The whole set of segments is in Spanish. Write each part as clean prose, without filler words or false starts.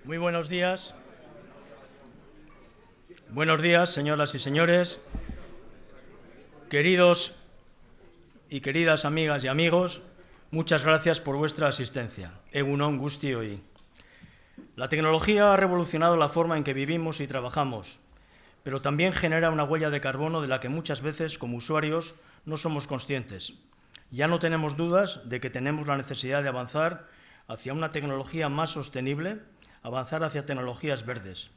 Muy buenos días. Buenos días, señoras y señores, queridos y queridas amigas y amigos, muchas gracias por vuestra asistencia. Egun on guztioi. La tecnología ha revolucionado la forma en que vivimos y trabajamos, pero también genera una huella de carbono de la que muchas veces, como usuarios, no somos conscientes. Ya no tenemos dudas de que tenemos la necesidad de avanzar hacia una tecnología más sostenible, avanzar hacia tecnologías verdes.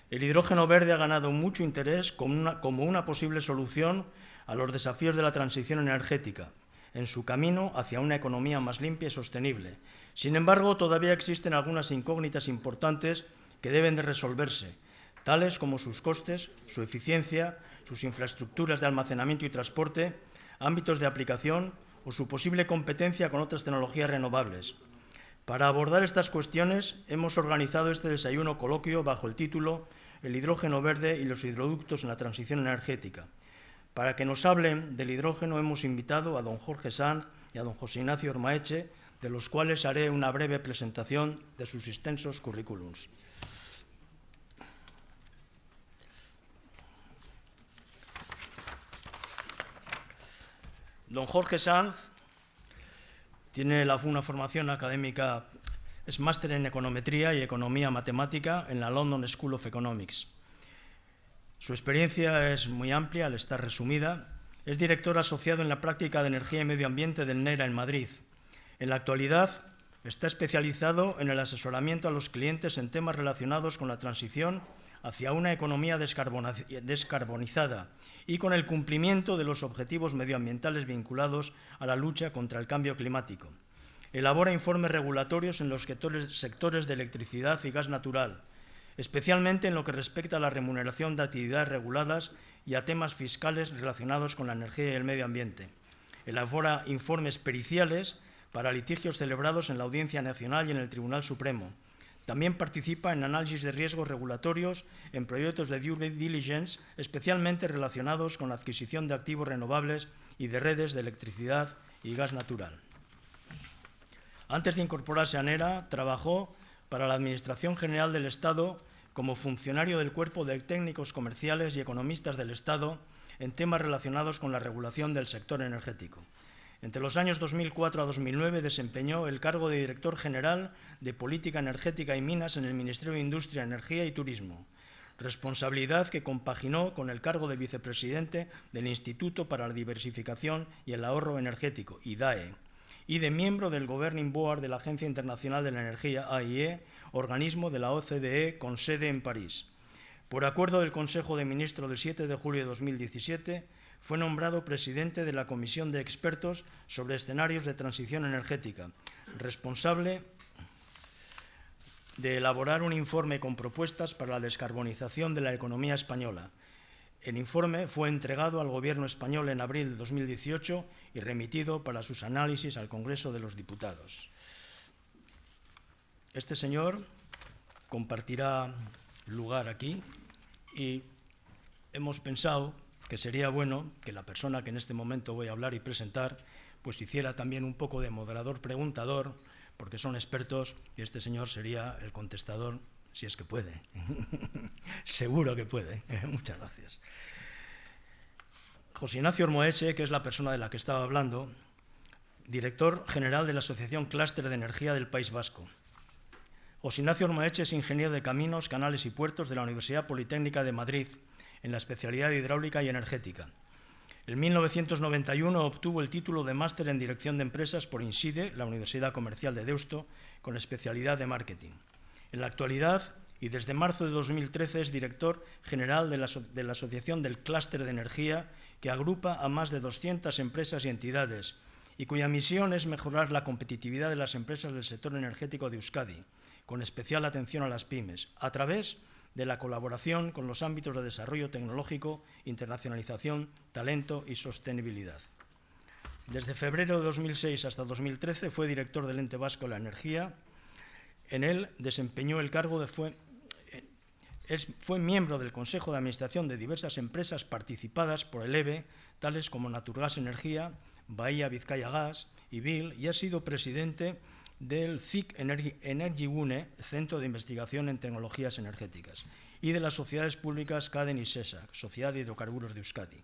El hidrógeno verde ha ganado mucho interés como una posible solución a los desafíos de la transición energética, en su camino hacia una economía más limpia y sostenible. Sin embargo, todavía existen algunas incógnitas importantes que deben de resolverse, tales como sus costes, su eficiencia, sus infraestructuras de almacenamiento y transporte, ámbitos de aplicación o su posible competencia con otras tecnologías renovables. Para abordar estas cuestiones, hemos organizado este desayuno coloquio bajo el título El hidrógeno verde y los hidroductos en la transición energética. Para que nos hablen del hidrógeno hemos invitado a don Jorge Sanz y a don José Ignacio Ormaeche, de los cuales haré una breve presentación de sus extensos currículums. Don Jorge Sanz tiene una formación académica, es máster en econometría y economía matemática en la London School of Economics. Su experiencia es muy amplia, al estar resumida. Es director asociado en la práctica de energía y medio ambiente del NERA en Madrid. En la actualidad está especializado en el asesoramiento a los clientes en temas relacionados con la transición hacia una economía descarbonizada y con el cumplimiento de los objetivos medioambientales vinculados a la lucha contra el cambio climático. Elabora informes regulatorios en los sectores de electricidad y gas natural, especialmente en lo que respecta a la remuneración de actividades reguladas y a temas fiscales relacionados con la energía y el medio ambiente. Elabora informes periciales para litigios celebrados en la Audiencia Nacional y en el Tribunal Supremo. También participa en análisis de riesgos regulatorios en proyectos de due diligence, especialmente relacionados con la adquisición de activos renovables y de redes de electricidad y gas natural. Antes de incorporarse a NERA, trabajó para la Administración General del Estado como funcionario del Cuerpo de Técnicos Comerciales y Economistas del Estado en temas relacionados con la regulación del sector energético. Entre los años 2004 a 2009 desempeñó el cargo de Director General de Política Energética y Minas en el Ministerio de Industria, Energía y Turismo, responsabilidad que compaginó con el cargo de Vicepresidente del Instituto para la Diversificación y el Ahorro Energético, IDAE, y de miembro del Governing Board de la Agencia Internacional de la Energía, AIE, organismo de la OCDE con sede en París. Por acuerdo del Consejo de Ministros del 7 de julio de 2017, fue nombrado presidente de la Comisión de Expertos sobre Escenarios de Transición Energética, responsable de elaborar un informe con propuestas para la descarbonización de la economía española. El informe fue entregado al Gobierno español en abril de 2018 y remitido para sus análisis al Congreso de los Diputados. Este señor compartirá lugar aquí y hemos pensado que sería bueno que la persona que en este momento voy a hablar y presentar pues hiciera también un poco de moderador-preguntador, porque son expertos y este señor sería el contestador, si es que puede. Seguro que puede. Muchas gracias. José Ignacio Ormaeche, que es la persona de la que estaba hablando, director general de la Asociación Clúster de Energía del País Vasco. José Ignacio Ormaeche es ingeniero de Caminos, Canales y Puertos de la Universidad Politécnica de Madrid, en la especialidad de Hidráulica y Energética. En 1991 obtuvo el título de máster en Dirección de Empresas por INSIDE, la Universidad Comercial de Deusto, con especialidad de Marketing. En la actualidad, y desde marzo de 2013, es director general de la Asociación del Clúster de Energía, que agrupa a más de 200 empresas y entidades, y cuya misión es mejorar la competitividad de las empresas del sector energético de Euskadi, con especial atención a las pymes, a través de la colaboración con los ámbitos de desarrollo tecnológico, internacionalización, talento y sostenibilidad. Desde febrero de 2006 hasta 2013 fue director del Ente Vasco de la Energía. En él desempeñó el cargo de fue miembro del Consejo de Administración de diversas empresas participadas por el EBE, tales como Naturgas Energía, Bahía Vizcaya Gas y BIL, y ha sido presidente del CIC Energigune, Centro de Investigación en Tecnologías Energéticas, y de las sociedades públicas CADEN y SESA, Sociedad de Hidrocarburos de Euskadi.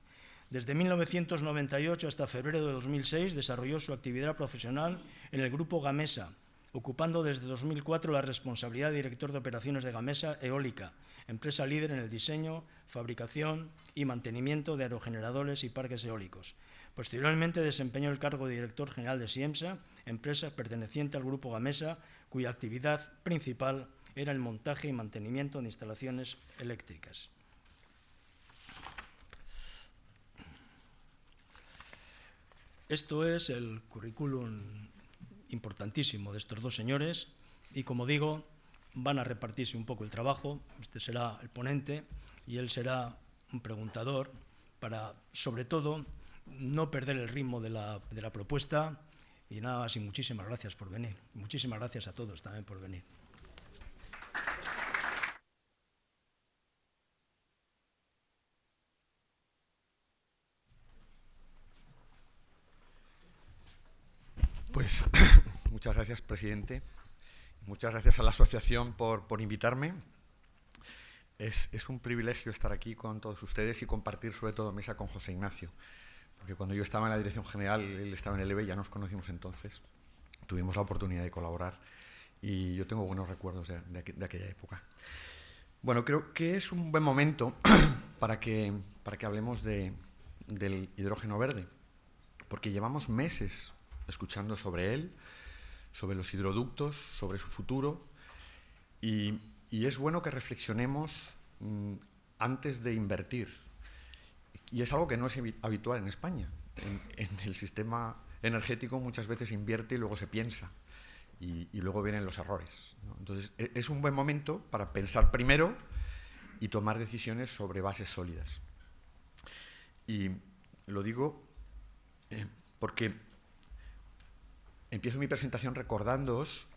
Desde 1998 hasta febrero de 2006 desarrolló su actividad profesional en el Grupo Gamesa, ocupando desde 2004 la responsabilidad de director de operaciones de Gamesa Eólica, empresa líder en el diseño, fabricación y mantenimiento de aerogeneradores y parques eólicos. Posteriormente desempeñó el cargo de director general de Siemsa, empresa perteneciente al Grupo Gamesa, cuya actividad principal era el montaje y mantenimiento de instalaciones eléctricas. Esto es el currículum importantísimo de estos dos señores y, como digo, van a repartirse un poco el trabajo. Este será el ponente y él será un preguntador para, sobre todo, no perder el ritmo de la propuesta. Y nada más, y muchísimas gracias por venir. Muchísimas gracias a todos también por venir. Pues muchas gracias, presidente. Muchas gracias a la asociación por invitarme. Es un privilegio estar aquí con todos ustedes y compartir sobre todo mesa con José Ignacio, porque cuando yo estaba en la dirección general, él estaba en el EVE, ya nos conocimos entonces, tuvimos la oportunidad de colaborar y yo tengo buenos recuerdos de aquella época. Bueno, creo que es un buen momento para que hablemos del hidrógeno verde, porque llevamos meses escuchando sobre él, sobre los hidroductos, sobre su futuro, y es bueno que reflexionemos antes de invertir. Y es algo que no es habitual en España. En el sistema energético muchas veces invierte y luego se piensa, y luego vienen los errores, ¿no? Entonces, es un buen momento para pensar primero y tomar decisiones sobre bases sólidas. Y lo digo porque empiezo mi presentación recordándoos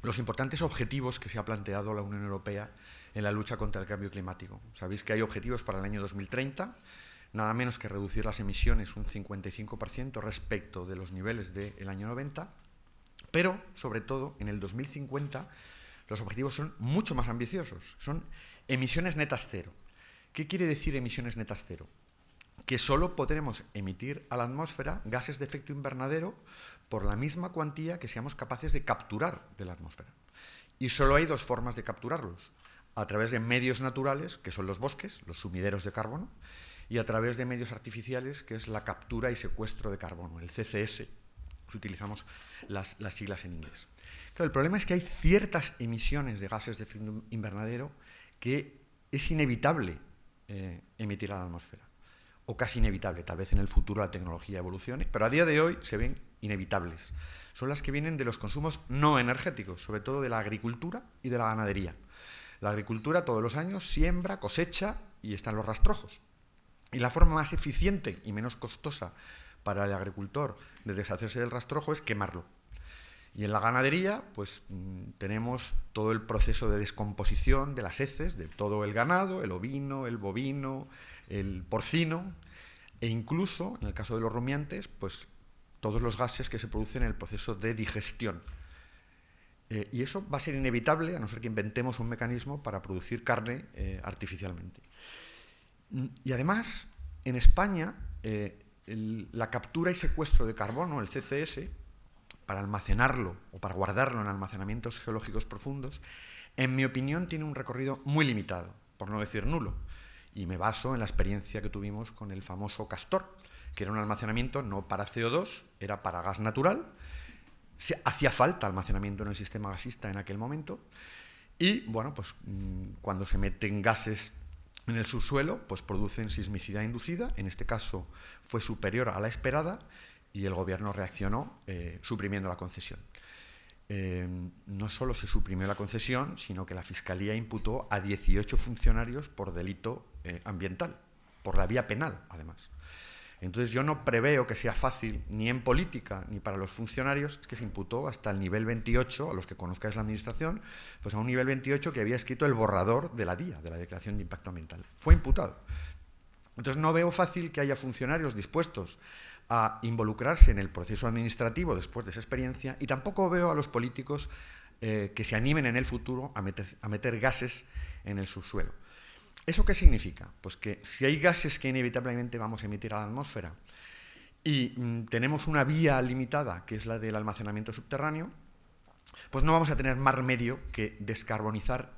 los importantes objetivos que se ha planteado la Unión Europea en la lucha contra el cambio climático. Sabéis que hay objetivos para el año 2030, nada menos que reducir las emisiones un 55% respecto de los niveles del año 90, pero, sobre todo, en el 2050 los objetivos son mucho más ambiciosos, son emisiones netas cero. ¿Qué quiere decir emisiones netas cero? Que solo podremos emitir a la atmósfera gases de efecto invernadero por la misma cuantía que seamos capaces de capturar de la atmósfera. Y solo hay dos formas de capturarlos: a través de medios naturales, que son los bosques, los sumideros de carbono, y a través de medios artificiales, que es la captura y secuestro de carbono, el CCS, si utilizamos las siglas en inglés. Claro, el problema es que hay ciertas emisiones de gases de efecto invernadero que es inevitable emitir a la atmósfera, o casi inevitable. Tal vez en el futuro la tecnología evolucione, pero a día de hoy se ven inevitables. Son las que vienen de los consumos no energéticos, sobre todo de la agricultura y de la ganadería. La agricultura todos los años siembra, cosecha y están los rastrojos. Y la forma más eficiente y menos costosa para el agricultor de deshacerse del rastrojo es quemarlo. Y en la ganadería, pues tenemos todo el proceso de descomposición de las heces de todo el ganado, el ovino, el bovino, el porcino, e incluso, en el caso de los rumiantes, pues todos los gases que se producen en el proceso de digestión. Y eso va a ser inevitable, a no ser que inventemos un mecanismo para producir carne artificialmente. Y además, en España, la captura y secuestro de carbono, el CCS, para almacenarlo o para guardarlo en almacenamientos geológicos profundos, en mi opinión tiene un recorrido muy limitado, por no decir nulo. Y me baso en la experiencia que tuvimos con el famoso Castor, que era un almacenamiento no para CO2, era para gas natural. Hacía falta almacenamiento en el sistema gasista en aquel momento. Y, bueno, pues cuando se meten gases en el subsuelo, pues producen sismicidad inducida. En este caso fue superior a la esperada y el gobierno reaccionó suprimiendo la concesión. No solo se suprimió la concesión, sino que la Fiscalía imputó a 18 funcionarios por delito ambiental, por la vía penal, además. Entonces yo no preveo que sea fácil, ni en política, ni para los funcionarios, es que se imputó hasta el nivel 28, a los que conozcáis la Administración, pues a un nivel 28 que había escrito el borrador de la DIA, de la Declaración de Impacto Ambiental. Fue imputado. Entonces no veo fácil que haya funcionarios dispuestos a involucrarse en el proceso administrativo después de esa experiencia, y tampoco veo a los políticos que se animen en el futuro a meter gases en el subsuelo. ¿Eso qué significa? Pues que si hay gases que inevitablemente vamos a emitir a la atmósfera y tenemos una vía limitada, que es la del almacenamiento subterráneo, pues no vamos a tener más remedio que descarbonizar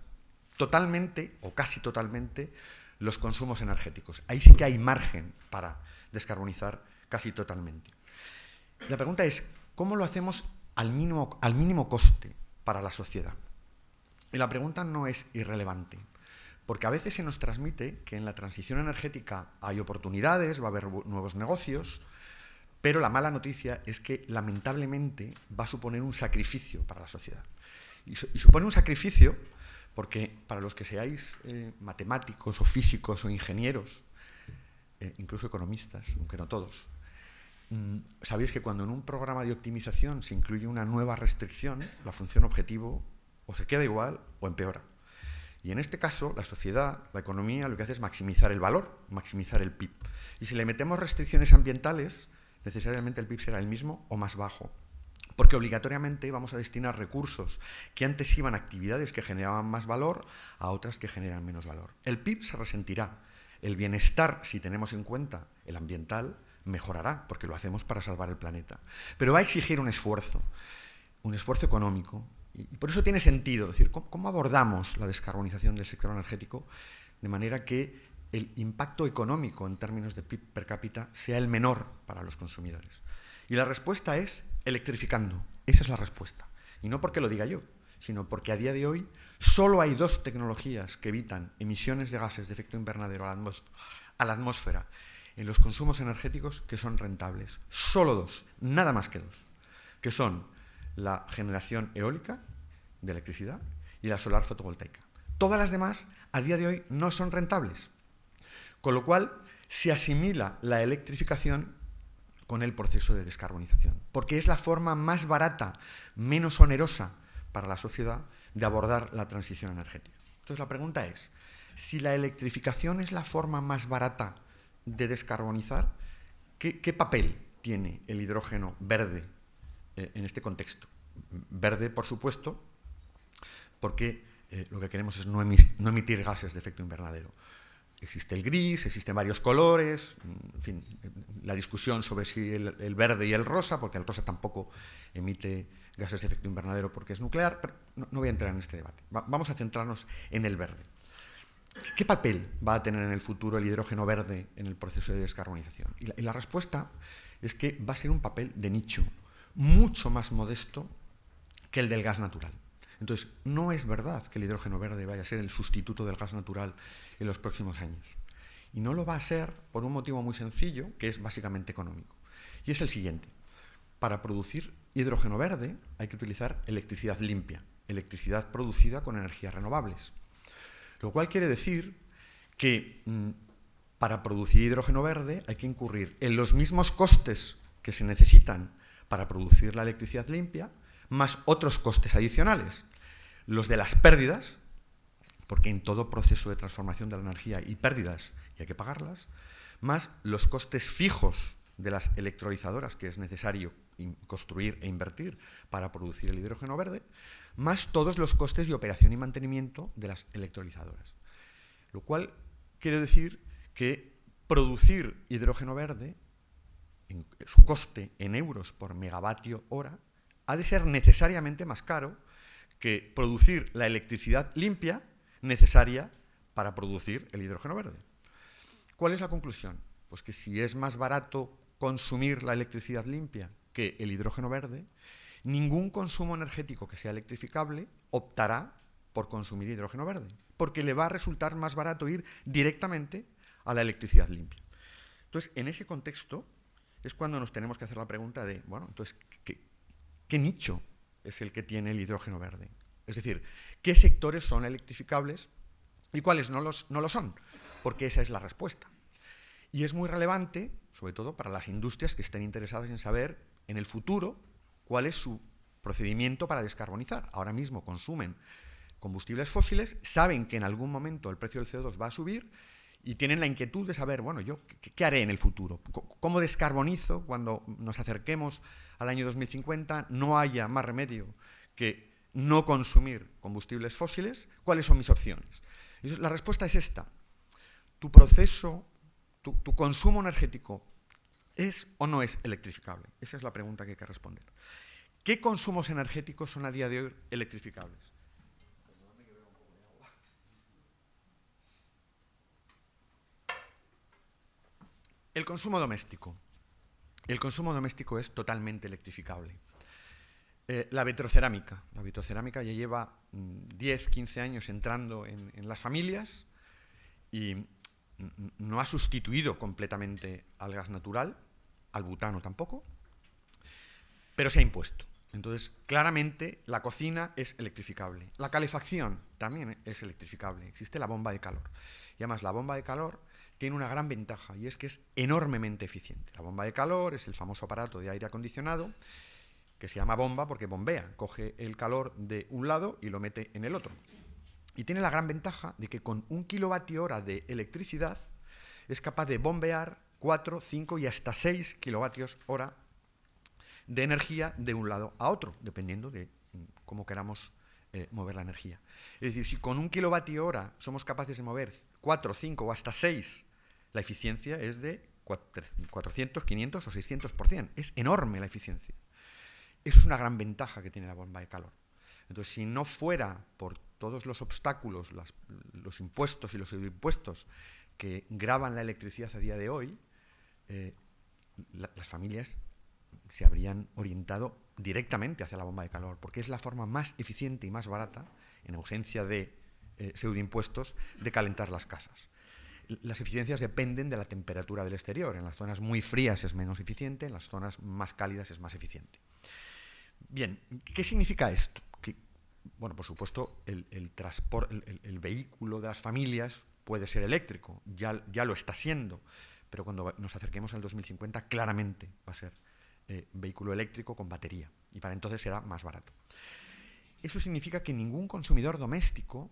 totalmente o casi totalmente los consumos energéticos. Ahí sí que hay margen para descarbonizar casi totalmente. La pregunta es, ¿cómo lo hacemos al mínimo coste para la sociedad? Y la pregunta no es irrelevante, porque a veces se nos transmite que en la transición energética hay oportunidades, va a haber nuevos negocios, pero la mala noticia es que lamentablemente va a suponer un sacrificio para la sociedad. Y supone un sacrificio porque para los que seáis matemáticos o físicos o ingenieros, incluso economistas, aunque no todos, sabéis que cuando en un programa de optimización se incluye una nueva restricción, la función objetivo o se queda igual o empeora. Y en este caso, la sociedad, la economía, lo que hace es maximizar el valor, maximizar el PIB. Y si le metemos restricciones ambientales, necesariamente el PIB será el mismo o más bajo, porque obligatoriamente vamos a destinar recursos que antes iban a actividades que generaban más valor a otras que generan menos valor. El PIB se resentirá. El bienestar, si tenemos en cuenta el ambiental, mejorará, porque lo hacemos para salvar el planeta. Pero va a exigir un esfuerzo económico. Y por eso tiene sentido decir, ¿cómo abordamos la descarbonización del sector energético de manera que el impacto económico en términos de PIB per cápita sea el menor para los consumidores? Y la respuesta es electrificando. Esa es la respuesta. Y no porque lo diga yo, sino porque a día de hoy solo hay 2 tecnologías que evitan emisiones de gases de efecto invernadero a la atmósfera en los consumos energéticos que son rentables. Solo 2, nada más que 2, que son la generación eólica de electricidad y la solar fotovoltaica. Todas las demás, a día de hoy, no son rentables. Con lo cual, se asimila la electrificación con el proceso de descarbonización, porque es la forma más barata, menos onerosa para la sociedad de abordar la transición energética. Entonces, la pregunta es, si la electrificación es la forma más barata de descarbonizar, ¿qué papel tiene el hidrógeno verde en este contexto? Verde, por supuesto, porque lo que queremos es no emitir gases de efecto invernadero. Existe el gris, existen varios colores, en fin, la discusión sobre si el verde y el rosa, porque el rosa tampoco emite gases de efecto invernadero porque es nuclear, pero no voy a entrar en este debate. Vamos a centrarnos en el verde. ¿Qué papel va a tener en el futuro el hidrógeno verde en el proceso de descarbonización? Y la respuesta es que va a ser un papel de nicho, mucho más modesto que el del gas natural. Entonces, no es verdad que el hidrógeno verde vaya a ser el sustituto del gas natural en los próximos años. Y no lo va a ser por un motivo muy sencillo, que es básicamente económico. Y es el siguiente. Para producir hidrógeno verde hay que utilizar electricidad limpia, electricidad producida con energías renovables. Lo cual quiere decir que para producir hidrógeno verde hay que incurrir en los mismos costes que se necesitan para producir la electricidad limpia, más otros costes adicionales. Los de las pérdidas, porque en todo proceso de transformación de la energía hay pérdidas y hay que pagarlas, más los costes fijos de las electrolizadoras que es necesario construir e invertir para producir el hidrógeno verde, más todos los costes de operación y mantenimiento de las electrolizadoras. Lo cual quiere decir que producir hidrógeno verde, su coste en euros por megavatio hora, ha de ser necesariamente más caro que producir la electricidad limpia necesaria para producir el hidrógeno verde. ¿Cuál es la conclusión? Pues que si es más barato consumir la electricidad limpia que el hidrógeno verde, ningún consumo energético que sea electrificable optará por consumir hidrógeno verde, porque le va a resultar más barato ir directamente a la electricidad limpia. Entonces, en ese contexto es cuando nos tenemos que hacer la pregunta de, bueno, entonces, ¿qué nicho es el que tiene el hidrógeno verde? Es decir, ¿qué sectores son electrificables y cuáles no lo son? Porque esa es la respuesta. Y es muy relevante, sobre todo para las industrias que estén interesadas en saber en el futuro cuál es su procedimiento para descarbonizar. Ahora mismo consumen combustibles fósiles, saben que en algún momento el precio del CO2 va a subir y tienen la inquietud de saber, bueno, yo, ¿qué haré en el futuro? ¿Cómo descarbonizo cuando nos acerquemos al año 2050? No haya más remedio que no consumir combustibles fósiles. ¿Cuáles son mis opciones? Y la respuesta es esta. Tu proceso, tu consumo energético, ¿es o no es electrificable? Esa es la pregunta que hay que responder. ¿Qué consumos energéticos son a día de hoy electrificables? El consumo doméstico. El consumo doméstico es totalmente electrificable. La vitrocerámica. La vitrocerámica ya lleva 10, 15 años entrando en las familias y no ha sustituido completamente al gas natural, al butano tampoco, pero se ha impuesto. Entonces, claramente, la cocina es electrificable. La calefacción también es electrificable. Existe la bomba de calor. Y además, la bomba de calor tiene una gran ventaja, y es que es enormemente eficiente. La bomba de calor es el famoso aparato de aire acondicionado, que se llama bomba porque bombea, coge el calor de un lado y lo mete en el otro. Y tiene la gran ventaja de que con 1 kWh de electricidad es capaz de bombear 4, 5 y hasta 6 kWh de energía de un lado a otro, dependiendo de cómo queramos mover la energía. Es decir, si con 1 kWh somos capaces de mover 4, 5 o hasta 6, la eficiencia es de 400, 500 o 600%. Es enorme la eficiencia. Eso es una gran ventaja que tiene la bomba de calor. Entonces, si no fuera por todos los obstáculos, los impuestos y los impuestos que gravan la electricidad a día de hoy, las familias se habrían orientado directamente hacia la bomba de calor, porque es la forma más eficiente y más barata, en ausencia de pseudoimpuestos, de calentar las casas. Las eficiencias dependen de la temperatura del exterior. En las zonas muy frías es menos eficiente, en las zonas más cálidas es más eficiente. Bien, ¿qué significa esto? Que, bueno, por supuesto, el vehículo de las familias puede ser eléctrico, ya lo está siendo, pero cuando nos acerquemos al 2050 claramente va a ser vehículo eléctrico con batería, y para entonces será más barato. Eso significa que ningún consumidor doméstico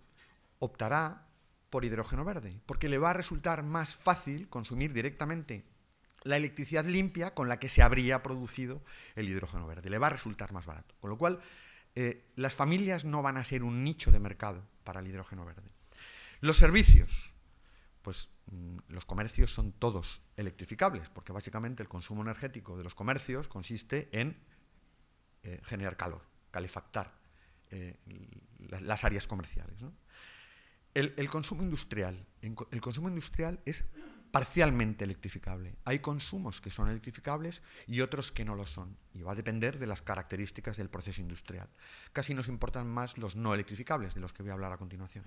optará por hidrógeno verde, porque le va a resultar más fácil consumir directamente la electricidad limpia con la que se habría producido el hidrógeno verde. Le va a resultar más barato. Con lo cual, las familias no van a ser un nicho de mercado para el hidrógeno verde. Los servicios, pues los comercios son todos electrificables, porque básicamente el consumo energético de los comercios consiste en generar calor, calefactar las áreas comerciales, ¿no? El consumo industrial. El consumo industrial es parcialmente electrificable. Hay consumos que son electrificables y otros que no lo son. Y va a depender de las características del proceso industrial. Casi nos importan más los no electrificables, de los que voy a hablar a continuación.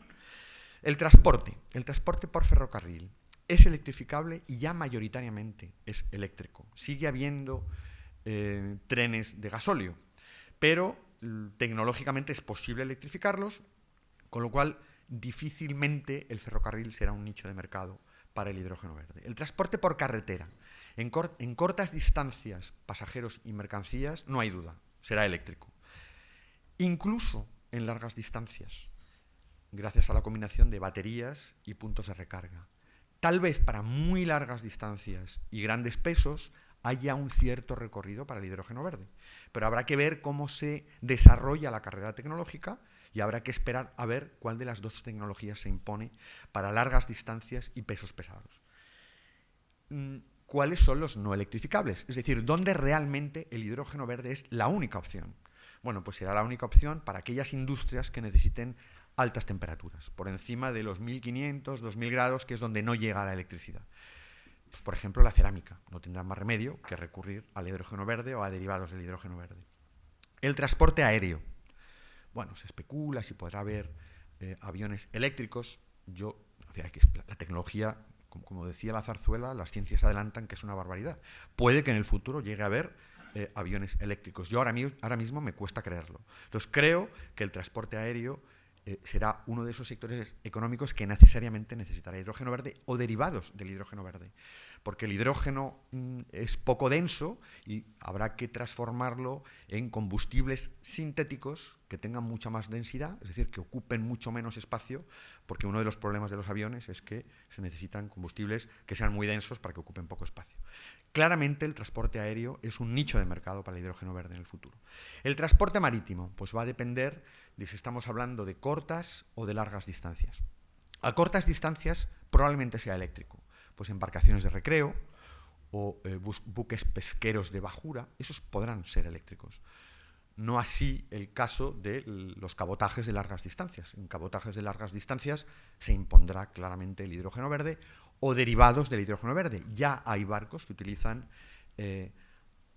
El transporte por ferrocarril es electrificable y ya mayoritariamente es eléctrico. Sigue habiendo trenes de gasóleo, pero tecnológicamente es posible electrificarlos, con lo cual difícilmente el ferrocarril será un nicho de mercado para el hidrógeno verde. El transporte por carretera. En cortas distancias, pasajeros y mercancías, no hay duda, será eléctrico. Incluso en largas distancias, gracias a la combinación de baterías y puntos de recarga. Tal vez para muy largas distancias y grandes pesos haya un cierto recorrido para el hidrógeno verde. Pero habrá que ver cómo se desarrolla la carrera tecnológica y habrá que esperar a ver cuál de las dos tecnologías se impone para largas distancias y pesos pesados. ¿Cuáles son los no electrificables? Es decir, ¿dónde realmente el hidrógeno verde es la única opción? Bueno, pues será la única opción para aquellas industrias que necesiten altas temperaturas, por encima de los 1500, 2000 grados, que es donde no llega la electricidad. Pues, por ejemplo, la cerámica no tendrá más remedio que recurrir al hidrógeno verde o a derivados del hidrógeno verde. El transporte aéreo. Bueno, se especula si podrá haber aviones eléctricos. La tecnología, como decía la zarzuela, las ciencias adelantan que es una barbaridad. Puede que en el futuro llegue a haber aviones eléctricos. Yo ahora mismo me cuesta creerlo. Entonces creo que el transporte aéreo será uno de esos sectores económicos que necesariamente necesitará hidrógeno verde o derivados del hidrógeno verde. porque el hidrógeno es poco denso y habrá que transformarlo en combustibles sintéticos que tengan mucha más densidad, es decir, que ocupen mucho menos espacio, porque uno de los problemas de los aviones es que se necesitan combustibles que sean muy densos para que ocupen poco espacio. Claramente el transporte aéreo es un nicho de mercado para el hidrógeno verde en el futuro. El transporte marítimo pues va a depender de si estamos hablando de cortas o de largas distancias. A cortas distancias probablemente sea eléctrico, pues embarcaciones de recreo o buques pesqueros de bajura, esos podrán ser eléctricos. No así el caso de los cabotajes de largas distancias. En cabotajes de largas distancias se impondrá claramente el hidrógeno verde o derivados del hidrógeno verde. Ya hay barcos que utilizan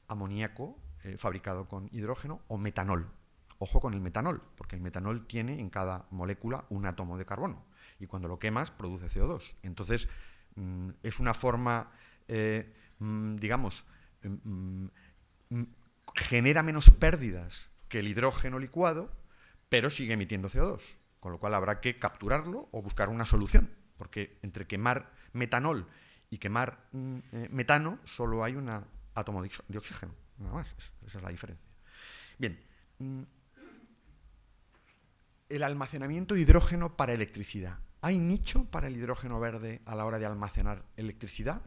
amoníaco fabricado con hidrógeno o metanol. Ojo con el metanol, porque el metanol tiene en cada molécula un átomo de carbono y cuando lo quemas produce CO2. Entonces es una forma, digamos, genera menos pérdidas que el hidrógeno licuado, pero sigue emitiendo CO2, con lo cual habrá que capturarlo o buscar una solución, porque entre quemar metanol y quemar metano solo hay un átomo de oxígeno, nada más, esa es la diferencia. Bien, el almacenamiento de hidrógeno para electricidad. ¿Hay nicho para el hidrógeno verde a la hora de almacenar electricidad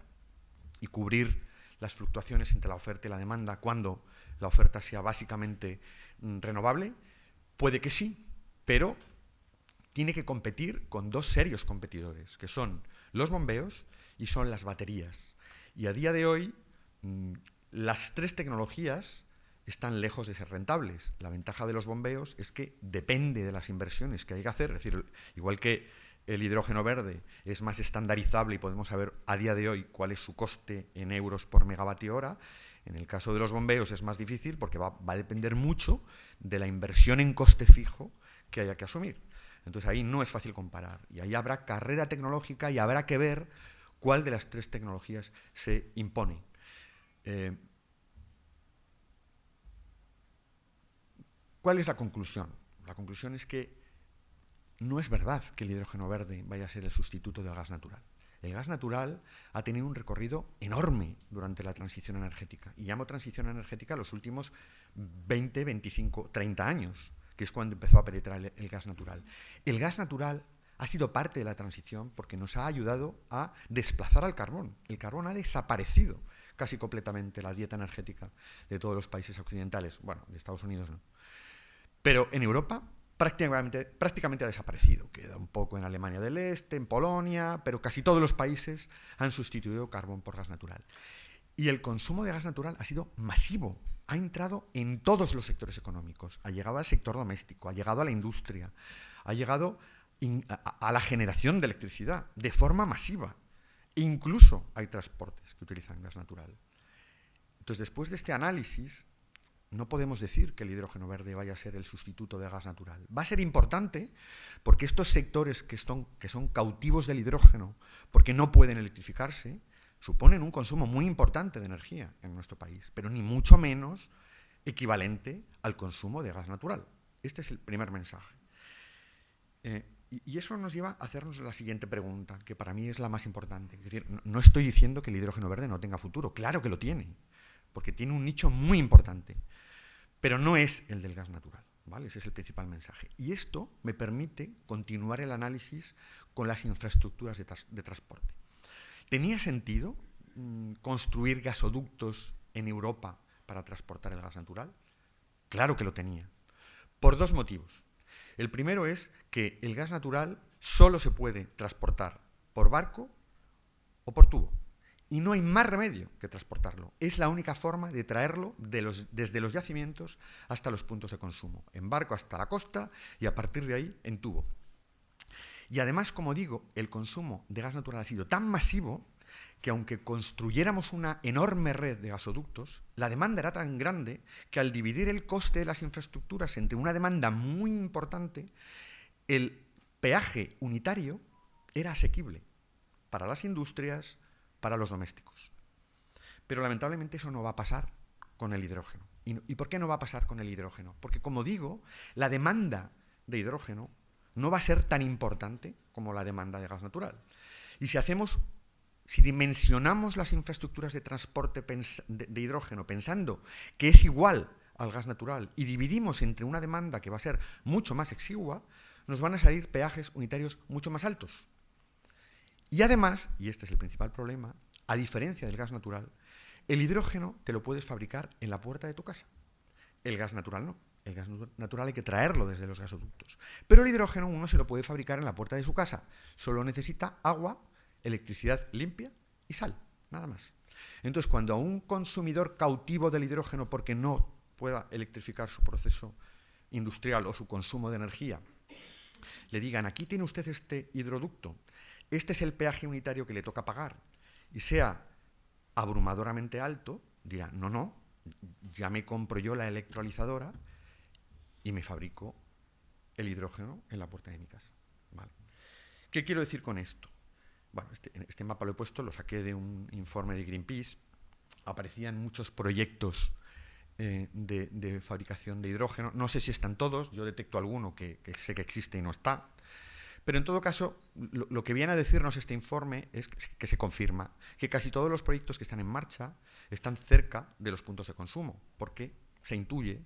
y cubrir las fluctuaciones entre la oferta y la demanda cuando la oferta sea básicamente renovable? Puede que sí, pero tiene que competir con dos serios competidores, que son los bombeos y son las baterías. Y a día de hoy, las tres tecnologías están lejos de ser rentables. La ventaja de los bombeos es que depende de las inversiones que hay que hacer, es decir, igual que el hidrógeno verde es más estandarizable y podemos saber a día de hoy cuál es su coste en euros por megavatio hora, en el caso de los bombeos es más difícil porque va a depender mucho de la inversión en coste fijo que haya que asumir. Entonces ahí no es fácil comparar y ahí habrá carrera tecnológica y habrá que ver cuál de las tres tecnologías se impone. ¿Cuál es la conclusión? La conclusión es que no es verdad que el hidrógeno verde vaya a ser el sustituto del gas natural. El gas natural ha tenido un recorrido enorme durante la transición energética. Y llamo transición energética los últimos 20, 25, 30 años, que es cuando empezó a penetrar el gas natural. El gas natural ha sido parte de la transición porque nos ha ayudado a desplazar al carbón. El carbón ha desaparecido casi completamente la dieta energética de todos los países occidentales. Bueno, de Estados Unidos no. Pero en Europa prácticamente ha desaparecido. Queda un poco en Alemania del Este, en Polonia, pero casi todos los países han sustituido carbón por gas natural. Y el consumo de gas natural ha sido masivo. Ha entrado en todos los sectores económicos. Ha llegado al sector doméstico, ha llegado a la industria, ha llegado a la generación de electricidad de forma masiva. Incluso hay transportes que utilizan gas natural. Entonces, después de este análisis, no podemos decir que el hidrógeno verde vaya a ser el sustituto del gas natural. Va a ser importante porque estos sectores que son cautivos del hidrógeno, porque no pueden electrificarse, suponen un consumo muy importante de energía en nuestro país, pero ni mucho menos equivalente al consumo de gas natural. Este es el primer mensaje. Y eso nos lleva a hacernos la siguiente pregunta, que para mí es la más importante. Es decir, no estoy diciendo que el hidrógeno verde no tenga futuro. Claro que lo tiene, porque tiene un nicho muy importante. Pero no es el del gas natural, ¿vale? Ese es el principal mensaje. Y esto me permite continuar el análisis con las infraestructuras de transporte. ¿Tenía sentido construir gasoductos en Europa para transportar el gas natural? Claro que lo tenía, por dos motivos. El primero es que el gas natural solo se puede transportar por barco o por tubo. Y no hay más remedio que transportarlo. Es la única forma de traerlo desde los yacimientos hasta los puntos de consumo. En barco hasta la costa y a partir de ahí en tubo. Y además, como digo, el consumo de gas natural ha sido tan masivo que aunque construyéramos una enorme red de gasoductos, la demanda era tan grande que al dividir el coste de las infraestructuras entre una demanda muy importante, el peaje unitario era asequible para las industrias, para los domésticos. Pero lamentablemente eso no va a pasar con el hidrógeno. ¿Y por qué no va a pasar con el hidrógeno? Porque, como digo, la demanda de hidrógeno no va a ser tan importante como la demanda de gas natural. Y si hacemos si dimensionamos las infraestructuras de transporte de hidrógeno pensando que es igual al gas natural y dividimos entre una demanda que va a ser mucho más exigua, nos van a salir peajes unitarios mucho más altos. Y además, y este es el principal problema, a diferencia del gas natural, el hidrógeno te lo puedes fabricar en la puerta de tu casa. El gas natural no. El gas natural hay que traerlo desde los gasoductos. Pero el hidrógeno uno se lo puede fabricar en la puerta de su casa. Solo necesita agua, electricidad limpia y sal, nada más. Entonces, cuando a un consumidor cautivo del hidrógeno porque no pueda electrificar su proceso industrial o su consumo de energía, le digan, aquí tiene usted este hidroducto, este es el peaje unitario que le toca pagar, y sea abrumadoramente alto, dirá, no, ya me compro yo la electrolizadora y me fabrico el hidrógeno en la puerta de mi casa. ¿Vale? ¿Qué quiero decir con esto? Bueno, este mapa lo he puesto, lo saqué de un informe de Greenpeace. Aparecían muchos proyectos de fabricación de hidrógeno. No sé si están todos, yo detecto alguno que sé que existe y no está. Pero en todo caso, lo que viene a decirnos este informe es que se confirma que casi todos los proyectos que están en marcha están cerca de los puntos de consumo, porque se intuye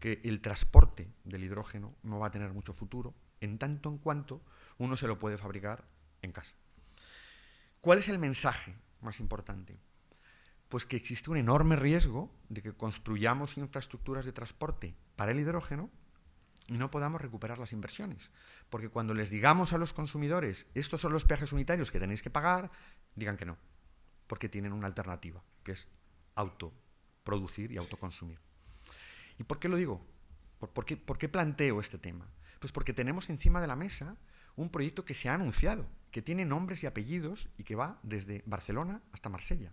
que el transporte del hidrógeno no va a tener mucho futuro, en tanto en cuanto uno se lo puede fabricar en casa. ¿Cuál es el mensaje más importante? Pues que existe un enorme riesgo de que construyamos infraestructuras de transporte para el hidrógeno y no podamos recuperar las inversiones. Porque cuando les digamos a los consumidores, estos son los peajes unitarios que tenéis que pagar, digan que no, porque tienen una alternativa, que es autoproducir y autoconsumir. ¿Y por qué lo digo? ¿Por qué planteo este tema? Pues porque tenemos encima de la mesa un proyecto que se ha anunciado, que tiene nombres y apellidos y que va desde Barcelona hasta Marsella,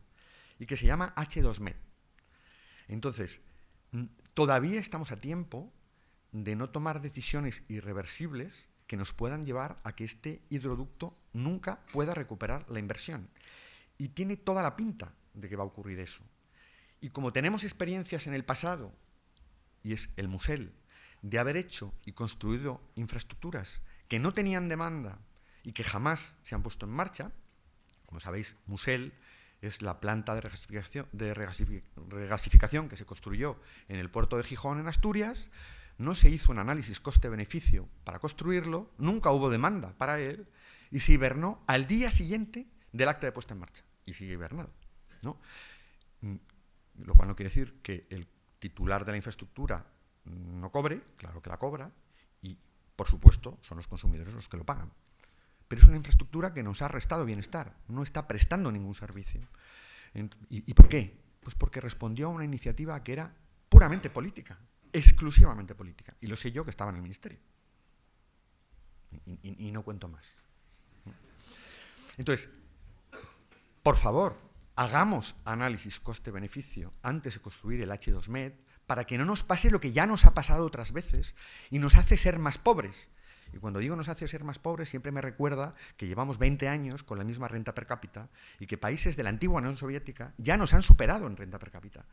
y que se llama H2Med. Entonces, todavía estamos a tiempo de no tomar decisiones irreversibles que nos puedan llevar a que este hidroducto nunca pueda recuperar la inversión. Y tiene toda la pinta de que va a ocurrir eso. Y como tenemos experiencias en el pasado, y es el Musel, de haber hecho y construido infraestructuras que no tenían demanda y que jamás se han puesto en marcha, como sabéis, Musel es la planta de regasificación que se construyó en el puerto de Gijón, en Asturias. No se hizo un análisis coste-beneficio para construirlo, nunca hubo demanda para él, y se hibernó al día siguiente del acta de puesta en marcha. Y sigue hibernado, ¿no? Lo cual no quiere decir que el titular de la infraestructura no cobre, claro que la cobra, y por supuesto son los consumidores los que lo pagan. Pero es una infraestructura que nos ha restado bienestar, no está prestando ningún servicio. ¿Y por qué? Pues porque respondió a una iniciativa que era puramente política, exclusivamente política. Y lo sé yo, que estaba en el ministerio. Y no cuento más. Entonces, por favor, hagamos análisis coste-beneficio antes de construir el H2Med para que no nos pase lo que ya nos ha pasado otras veces y nos hace ser más pobres. Y cuando digo nos hace ser más pobres, siempre me recuerda que llevamos 20 años con la misma renta per cápita y que países de la antigua Unión Soviética ya nos han superado en renta per cápita.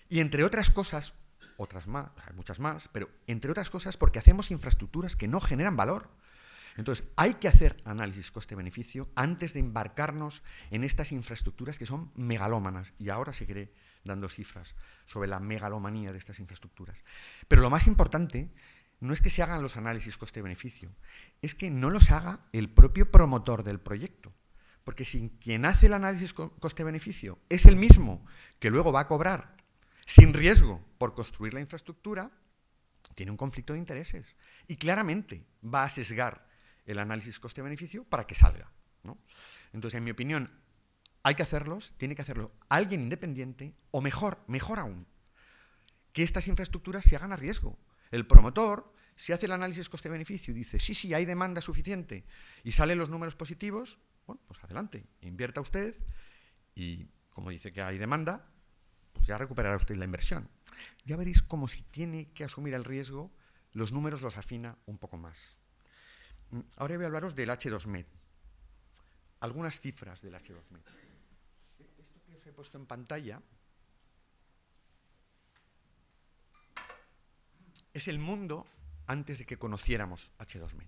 Y entre otras cosas, otras más, hay muchas más, pero entre otras cosas porque hacemos infraestructuras que no generan valor. Entonces, hay que hacer análisis coste-beneficio antes de embarcarnos en estas infraestructuras que son megalómanas. Y ahora seguiré dando cifras sobre la megalomanía de estas infraestructuras. Pero lo más importante no es que se hagan los análisis coste-beneficio, es que no los haga el propio promotor del proyecto. Porque si quien hace el análisis coste-beneficio es el mismo que luego va a cobrar sin riesgo por construir la infraestructura, tiene un conflicto de intereses. Y claramente va a sesgar el análisis coste-beneficio para que salga, ¿no? Entonces, en mi opinión, hay que hacerlos, tiene que hacerlo alguien independiente, o mejor aún, que estas infraestructuras se hagan a riesgo. El promotor, si hace el análisis coste-beneficio y dice, sí, hay demanda suficiente, y salen los números positivos, bueno, pues adelante, invierta usted, y como dice que hay demanda, pues ya recuperará usted la inversión. Ya veréis como si tiene que asumir el riesgo, los números los afina un poco más. Ahora voy a hablaros del H2Med. Algunas cifras del H2Med. Esto que os he puesto en pantalla es el mundo antes de que conociéramos H2Med.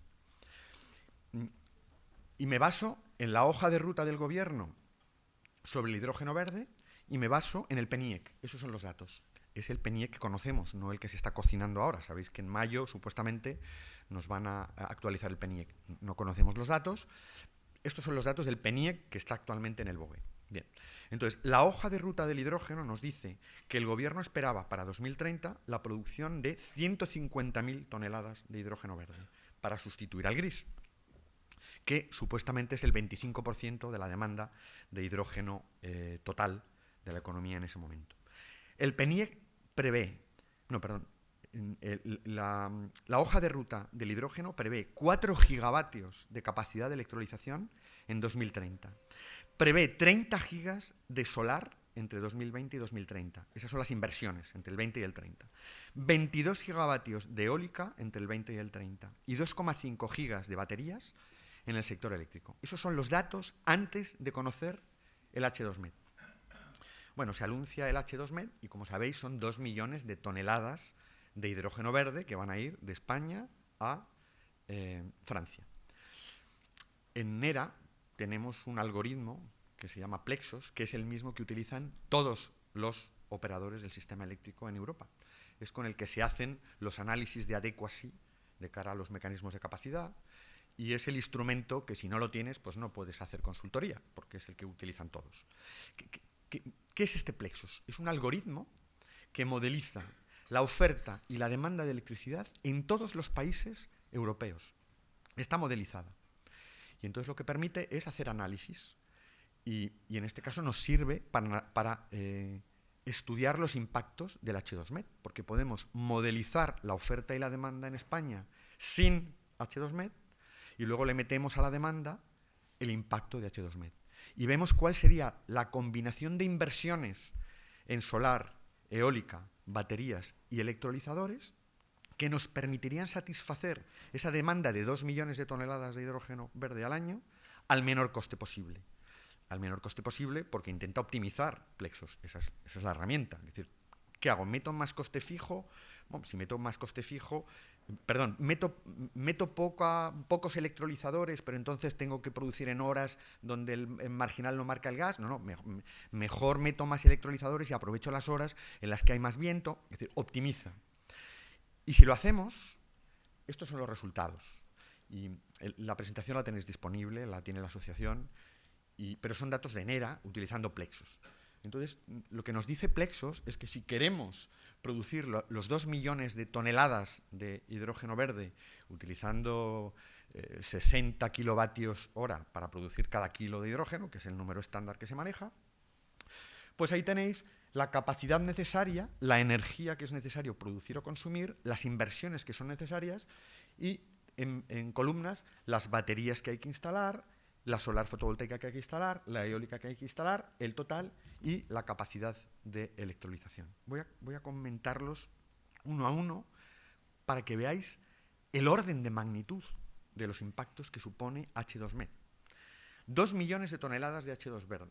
Y me baso en la hoja de ruta del gobierno sobre el hidrógeno verde y me baso en el PNIEC. Esos son los datos. Es el PNIEC que conocemos, no el que se está cocinando ahora. Sabéis que en mayo, supuestamente, nos van a actualizar el PNIEC. No conocemos los datos. Estos son los datos del PNIEC que está actualmente en el BOE. Bien. Entonces, la hoja de ruta del hidrógeno nos dice que el gobierno esperaba para 2030 la producción de 150.000 toneladas de hidrógeno verde para sustituir al gris, que supuestamente es el 25% de la demanda de hidrógeno total de la economía en ese momento. El PNIEC prevé, la hoja de ruta del hidrógeno prevé 4 gigavatios de capacidad de electrolización en 2030. Prevé 30 gigas de solar entre 2020 y 2030. Esas son las inversiones entre el 20 y el 30. 22 gigavatios de eólica entre el 20 y el 30. Y 2,5 gigas de baterías en el sector eléctrico. Esos son los datos antes de conocer el H2Med. Bueno, se anuncia el H2Med y, como sabéis, son 2 millones de toneladas de hidrógeno verde que van a ir de España a Francia. En NERA tenemos un algoritmo que se llama Plexos, que es el mismo que utilizan todos los operadores del sistema eléctrico en Europa. Es con el que se hacen los análisis de adequacy de cara a los mecanismos de capacidad, y es el instrumento que, si no lo tienes, pues no puedes hacer consultoría, porque es el que utilizan todos. ¿Qué es este Plexos? Es un algoritmo que modeliza la oferta y la demanda de electricidad en todos los países europeos. Está modelizada. Y entonces lo que permite es hacer análisis. Y en este caso nos sirve para estudiar los impactos del H2Med, porque podemos modelizar la oferta y la demanda en España sin H2Med, y luego le metemos a la demanda el impacto de H2Med. Y vemos cuál sería la combinación de inversiones en solar, eólica, baterías y electrolizadores que nos permitirían satisfacer esa demanda de 2 millones de toneladas de hidrógeno verde al año al menor coste posible. Al menor coste posible porque intenta optimizar Plexos. Esa es la herramienta. Es decir, ¿qué hago? ¿Meto más coste fijo? Bueno, si meto más coste fijo, meto pocos electrolizadores, pero entonces tengo que producir en horas donde el marginal no marca el gas. No, mejor meto más electrolizadores y aprovecho las horas en las que hay más viento. Es decir, optimiza. Y si lo hacemos, estos son los resultados. Y la presentación la tenéis disponible, la tiene la asociación, pero son datos de NERA utilizando Plexos. Entonces, lo que nos dice Plexos es que si queremos producir los 2 millones de toneladas de hidrógeno verde utilizando 60 kilovatios hora para producir cada kilo de hidrógeno, que es el número estándar que se maneja, pues ahí tenéis la capacidad necesaria, la energía que es necesario producir o consumir, las inversiones que son necesarias y en columnas las baterías que hay que instalar, la solar fotovoltaica que hay que instalar, la eólica que hay que instalar, el total y la capacidad de electrolización. Voy a comentarlos uno a uno para que veáis el orden de magnitud de los impactos que supone H2Med. 2 millones de toneladas de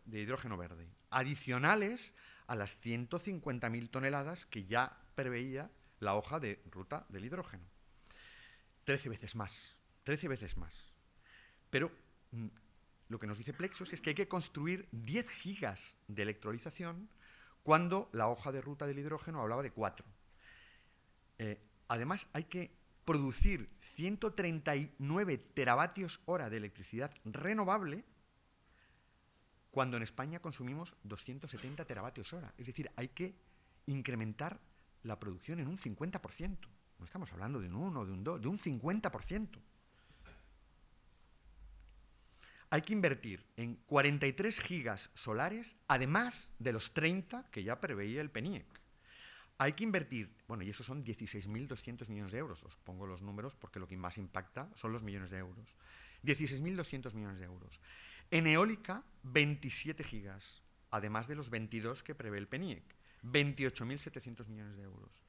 de hidrógeno verde, adicionales a las 150.000 toneladas que ya preveía la hoja de ruta del hidrógeno. 13 veces más. Pero lo que nos dice Plexos es que hay que construir 10 gigas de electrolización cuando la hoja de ruta del hidrógeno hablaba de 4. Además, hay que producir 139 teravatios hora de electricidad renovable cuando en España consumimos 270 teravatios hora. Es decir, hay que incrementar la producción en un 50%. No estamos hablando de un 1, de un 2, de un 50%. Hay que invertir en 43 gigas solares, además de los 30 que ya preveía el PNIEC. Hay que invertir, y eso son 16.200 millones de euros. Os pongo los números porque lo que más impacta son los millones de euros. 16.200 millones de euros. En eólica, 27 gigas, además de los 22 que prevé el PNIEC. 28.700 millones de euros.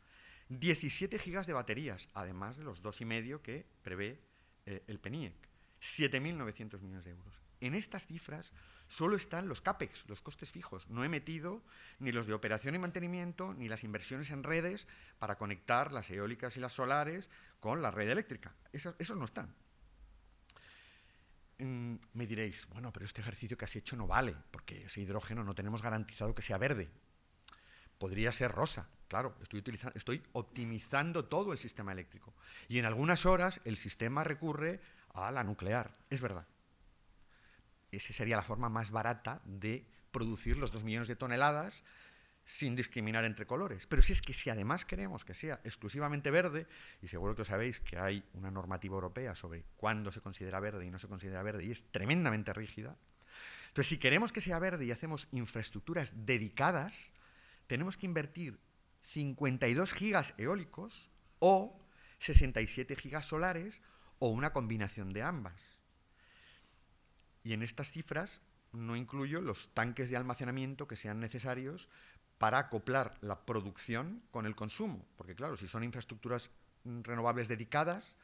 17 gigas de baterías, además de los 2,5 que prevé el PNIEC. 7.900 millones de euros. En estas cifras solo están los CAPEX, los costes fijos. No he metido ni los de operación y mantenimiento, ni las inversiones en redes para conectar las eólicas y las solares con la red eléctrica. Esos no están. Me diréis, bueno, pero este ejercicio que has hecho no vale, porque ese hidrógeno no tenemos garantizado que sea verde. Podría ser rosa, claro, estoy optimizando todo el sistema eléctrico. Y en algunas horas el sistema recurre a la nuclear, es verdad. Esa sería la forma más barata de producir los 2 millones de toneladas sin discriminar entre colores. Pero si además queremos que sea exclusivamente verde, y seguro que sabéis que hay una normativa europea sobre cuándo se considera verde y no se considera verde, y es tremendamente rígida, entonces si queremos que sea verde y hacemos infraestructuras dedicadas, tenemos que invertir 52 gigas eólicos o 67 gigas solares o una combinación de ambas. Y en estas cifras no incluyo los tanques de almacenamiento que sean necesarios para acoplar la producción con el consumo. Porque claro, si son infraestructuras renovables dedicadas,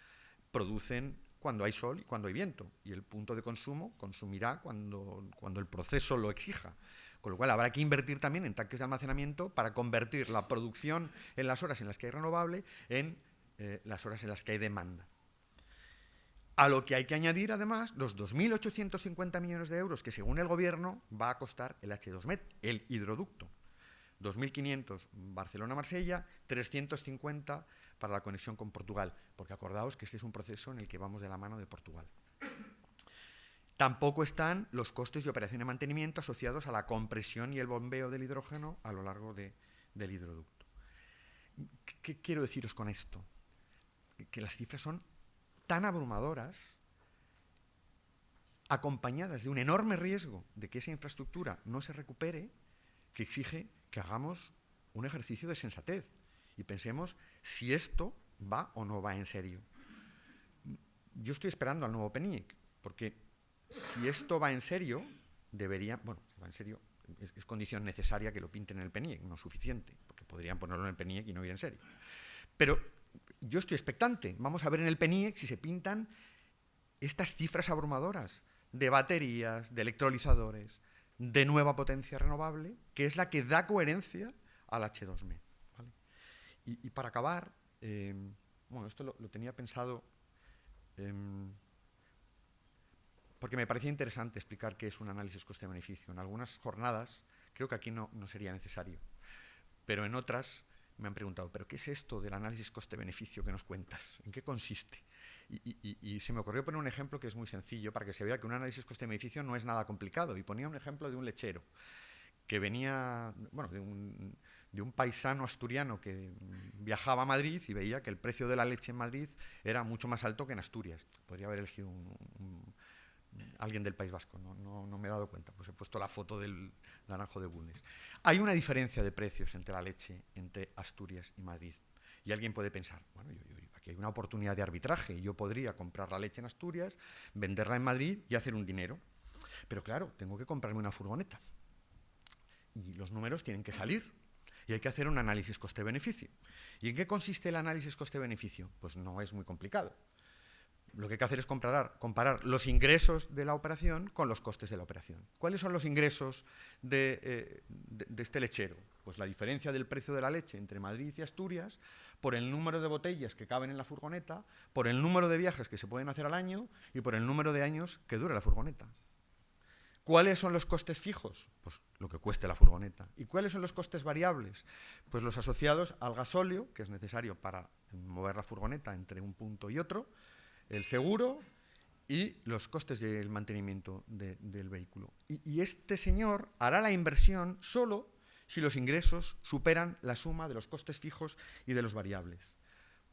producen cuando hay sol y cuando hay viento. Y el punto de consumo consumirá cuando el proceso lo exija. Con lo cual habrá que invertir también en tanques de almacenamiento para convertir la producción en las horas en las que hay renovable en las horas en las que hay demanda. A lo que hay que añadir, además, los 2.850 millones de euros que, según el Gobierno, va a costar el H2Med, el hidroducto. 2.500 Barcelona-Marsella, 350 para la conexión con Portugal, porque acordaos que este es un proceso en el que vamos de la mano de Portugal. Tampoco están los costes de operación y mantenimiento asociados a la compresión y el bombeo del hidrógeno a lo largo del hidroducto. ¿Qué quiero deciros con esto? Que las cifras son tan abrumadoras, acompañadas de un enorme riesgo de que esa infraestructura no se recupere, que exige que hagamos un ejercicio de sensatez y pensemos si esto va o no va en serio. Yo estoy esperando al nuevo PNIEC, porque si esto va en serio, si va en serio, es condición necesaria que lo pinten en el PNIEC, no suficiente, porque podrían ponerlo en el PNIEC y no ir en serio. Pero yo estoy expectante. Vamos a ver en el PNIEC si se pintan estas cifras abrumadoras de baterías, de electrolizadores, de nueva potencia renovable, que es la que da coherencia al H2Med. ¿Vale? Y para acabar, esto lo tenía pensado porque me parecía interesante explicar qué es un análisis coste-beneficio. En algunas jornadas creo que aquí no sería necesario, pero en otras me han preguntado, ¿pero qué es esto del análisis coste-beneficio que nos cuentas? ¿En qué consiste? Y se me ocurrió poner un ejemplo que es muy sencillo para que se vea que un análisis coste-beneficio no es nada complicado. Y ponía un ejemplo de un lechero que venía, de un paisano asturiano que viajaba a Madrid y veía que el precio de la leche en Madrid era mucho más alto que en Asturias. Podría haber elegido alguien del País Vasco, no me he dado cuenta, pues he puesto la foto del naranjo de Bulnes. Hay una diferencia de precios entre la leche entre Asturias y Madrid. Y alguien puede pensar, bueno, aquí hay una oportunidad de arbitraje, yo podría comprar la leche en Asturias, venderla en Madrid y hacer un dinero. Pero claro, tengo que comprarme una furgoneta. Y los números tienen que salir. Y hay que hacer un análisis coste-beneficio. ¿Y en qué consiste el análisis coste-beneficio? Pues no es muy complicado. Lo que hay que hacer es comparar los ingresos de la operación con los costes de la operación. ¿Cuáles son los ingresos de este lechero? Pues la diferencia del precio de la leche entre Madrid y Asturias por el número de botellas que caben en la furgoneta, por el número de viajes que se pueden hacer al año y por el número de años que dura la furgoneta. ¿Cuáles son los costes fijos? Pues lo que cueste la furgoneta. ¿Y cuáles son los costes variables? Pues los asociados al gasóleo, que es necesario para mover la furgoneta entre un punto y otro, el seguro y los costes del mantenimiento del vehículo. Y este señor hará la inversión solo si los ingresos superan la suma de los costes fijos y de los variables.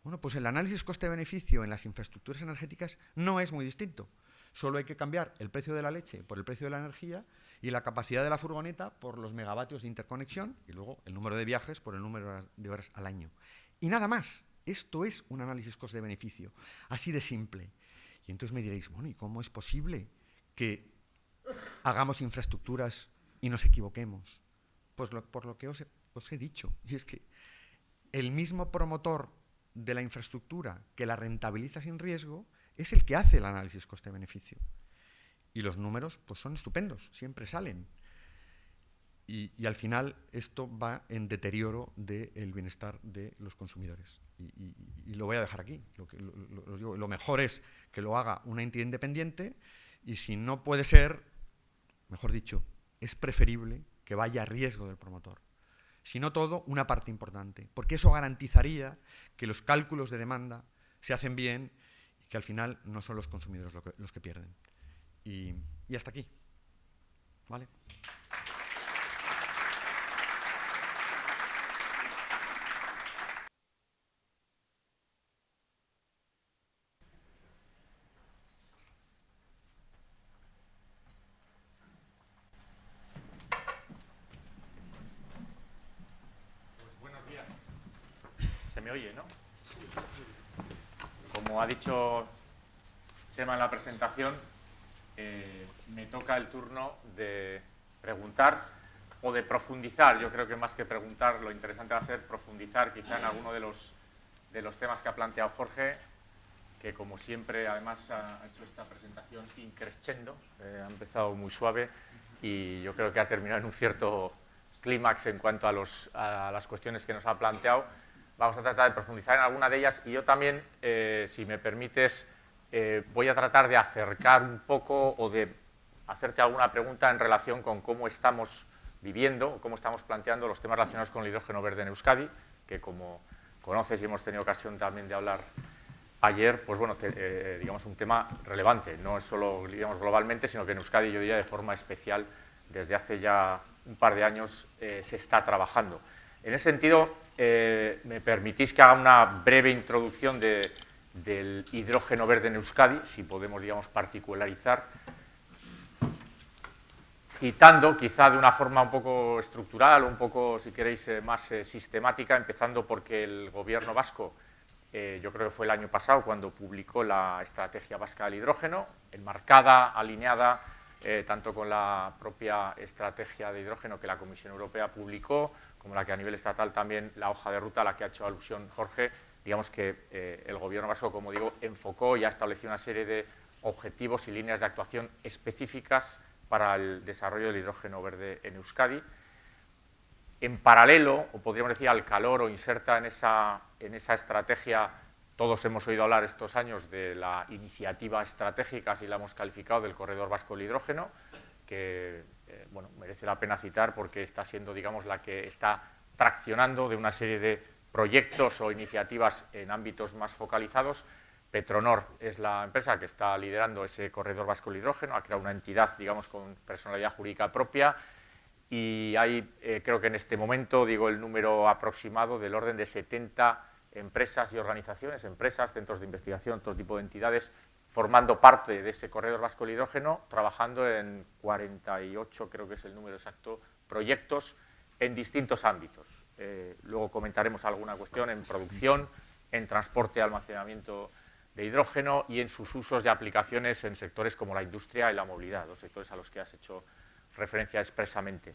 Bueno, pues el análisis coste-beneficio en las infraestructuras energéticas no es muy distinto. Solo hay que cambiar el precio de la leche por el precio de la energía y la capacidad de la furgoneta por los megavatios de interconexión y luego el número de viajes por el número de horas al año. Y nada más. Esto es un análisis coste-beneficio, así de simple. Y entonces me diréis, bueno, ¿y cómo es posible que hagamos infraestructuras y nos equivoquemos? Pues por lo que os he dicho, y es que el mismo promotor de la infraestructura que la rentabiliza sin riesgo es el que hace el análisis coste-beneficio. Y los números pues son estupendos, siempre salen. Y al final esto va en deterioro del bienestar de los consumidores. Y lo voy a dejar aquí. Lo mejor es que lo haga una entidad independiente Y si no puede ser, mejor dicho, es preferible que vaya a riesgo del promotor. Si no todo, una parte importante, porque eso garantizaría que los cálculos de demanda se hacen bien y que al final no son los consumidores los que pierden. Y hasta aquí. ¿Vale? Se me oye, ¿no? Como ha dicho Chema en la presentación, me toca el turno de preguntar o de profundizar. Yo creo que más que preguntar, lo interesante va a ser profundizar quizá en alguno de los temas que ha planteado Jorge, que como siempre además ha hecho esta presentación in crescendo, ha empezado muy suave y yo creo que ha terminado en un cierto clímax en cuanto a las cuestiones que nos ha planteado. Vamos a tratar de profundizar en alguna de ellas y yo también, si me permites, voy a tratar de acercar un poco o de hacerte alguna pregunta en relación con cómo estamos viviendo, cómo estamos planteando los temas relacionados con el hidrógeno verde en Euskadi, que como conoces y hemos tenido ocasión también de hablar ayer, pues bueno, digamos un tema relevante, no es solo digamos, globalmente, sino que en Euskadi yo diría de forma especial desde hace ya un par de años se está trabajando. En ese sentido, me permitís que haga una breve introducción del hidrógeno verde en Euskadi, si podemos, digamos, particularizar, citando quizá de una forma un poco estructural, un poco, si queréis, más sistemática, empezando porque el Gobierno vasco, yo creo que fue el año pasado, cuando publicó la Estrategia Vasca del Hidrógeno, enmarcada, alineada, tanto con la propia estrategia de hidrógeno que la Comisión Europea publicó, como la que a nivel estatal también la hoja de ruta a la que ha hecho alusión Jorge, digamos que el Gobierno vasco, como digo, enfocó y ha establecido una serie de objetivos y líneas de actuación específicas para el desarrollo del hidrógeno verde en Euskadi. En paralelo, o podríamos decir al calor o inserta en esa estrategia, todos hemos oído hablar estos años de la iniciativa estratégica, así la hemos calificado, del Corredor Vasco del Hidrógeno, que bueno, merece la pena citar porque está siendo, digamos, la que está traccionando de una serie de proyectos o iniciativas en ámbitos más focalizados. Petronor es la empresa que está liderando ese Corredor Vasco del Hidrógeno, ha creado una entidad, digamos, con personalidad jurídica propia y hay, creo que en este momento, digo el número aproximado, del orden de 70 empresas y organizaciones, empresas, centros de investigación, todo tipo de entidades, formando parte de ese Corredor Vasco del Hidrógeno, trabajando en 48, creo que es el número exacto, proyectos en distintos ámbitos. Luego comentaremos alguna cuestión en producción, en transporte y almacenamiento de hidrógeno y en sus usos y aplicaciones en sectores como la industria y la movilidad, los sectores a los que has hecho referencia expresamente.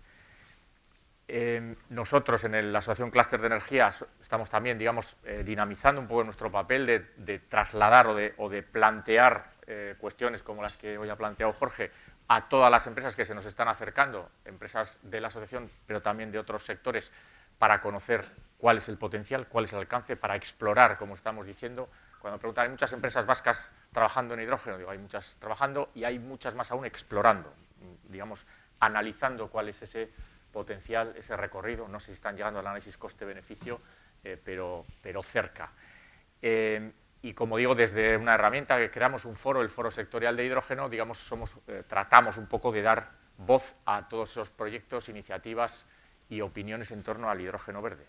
Nosotros en la Asociación Clúster de Energías estamos también, digamos, dinamizando un poco nuestro papel de trasladar o de plantear cuestiones como las que hoy ha planteado Jorge a todas las empresas que se nos están acercando, empresas de la asociación, pero también de otros sectores, para conocer cuál es el potencial, cuál es el alcance, para explorar, como estamos diciendo. Cuando preguntan, ¿hay muchas empresas vascas trabajando en hidrógeno? Digo, hay muchas trabajando y hay muchas más aún explorando, digamos, analizando cuál es ese potencial, ese recorrido. No sé si están llegando al análisis coste-beneficio, pero cerca. Y como digo, desde una herramienta que creamos, un foro, el Foro Sectorial de Hidrógeno, digamos, tratamos un poco de dar voz a todos esos proyectos, iniciativas y opiniones en torno al hidrógeno verde.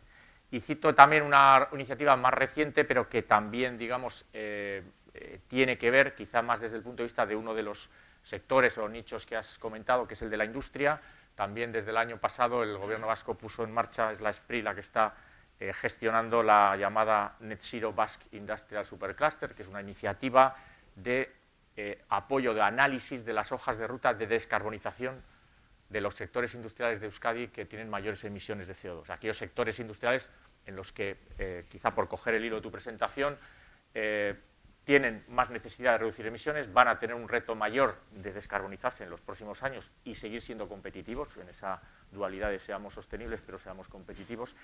Y cito también una iniciativa más reciente, pero que también, digamos, tiene que ver, quizá más desde el punto de vista de uno de los sectores o nichos que has comentado, que es el de la industria. También desde el año pasado el Gobierno vasco puso en marcha, es la SPRI la que está gestionando la llamada Net Zero Basque Industrial Supercluster, que es una iniciativa de apoyo, de análisis de las hojas de ruta de descarbonización de los sectores industriales de Euskadi que tienen mayores emisiones de CO2. Aquellos sectores industriales en los que, quizá por coger el hilo de tu presentación, tienen más necesidad de reducir emisiones, van a tener un reto mayor de descarbonizarse en los próximos años y seguir siendo competitivos en esa dualidad de seamos sostenibles pero seamos competitivos.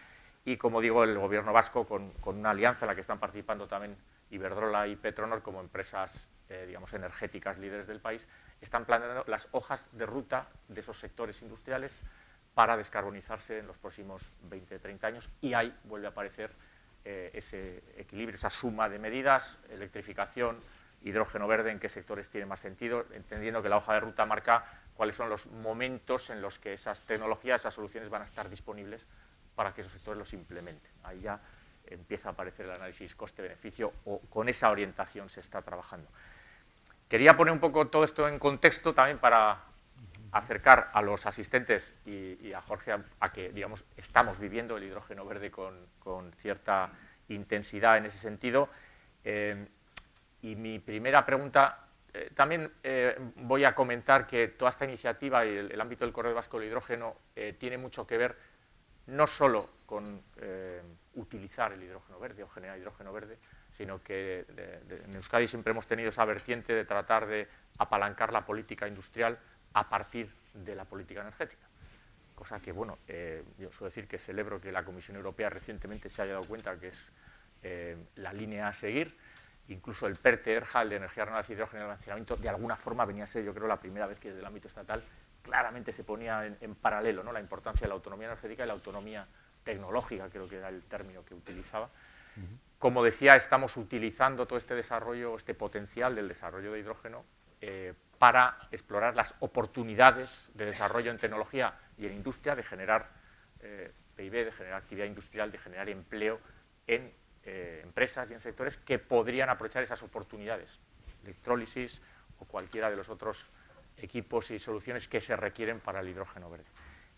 Y como digo, el Gobierno vasco con una alianza en la que están participando también Iberdrola y Petronor como empresas digamos, energéticas líderes del país, están planteando las hojas de ruta de esos sectores industriales para descarbonizarse en los próximos 20-30 años, y ahí vuelve a aparecer ese equilibrio, esa suma de medidas, electrificación, hidrógeno verde, en qué sectores tiene más sentido, entendiendo que la hoja de ruta marca cuáles son los momentos en los que esas tecnologías, esas soluciones van a estar disponibles para que esos sectores los implementen. Ahí ya empieza a aparecer el análisis coste-beneficio, o con esa orientación se está trabajando. Quería poner un poco todo esto en contexto también para acercar a los asistentes y a Jorge a que, digamos, estamos viviendo el hidrógeno verde con cierta intensidad en ese sentido. Y mi primera pregunta, también voy a comentar que toda esta iniciativa y el ámbito del Corredor Vasco del Hidrógeno tiene mucho que ver no solo con utilizar el hidrógeno verde o generar hidrógeno verde, sino que en Euskadi siempre hemos tenido esa vertiente de tratar de apalancar la política industrial a partir de la política energética. Cosa que, bueno, yo suelo decir que celebro que la Comisión Europea recientemente se haya dado cuenta que es la línea a seguir. Incluso el PERTE-ERJA, el de energías renovables, hidrógeno y almacenamiento, de alguna forma venía a ser, yo creo, la primera vez que desde el ámbito estatal claramente se ponía en paralelo, ¿no?, la importancia de la autonomía energética y la autonomía tecnológica, creo que era el término que utilizaba. Como decía, estamos utilizando todo este desarrollo, este potencial del desarrollo de hidrógeno para explorar las oportunidades de desarrollo en tecnología y en industria, de generar PIB, de generar actividad industrial, de generar empleo en empresas y en sectores que podrían aprovechar esas oportunidades, electrólisis o cualquiera de los otros equipos y soluciones que se requieren para el hidrógeno verde.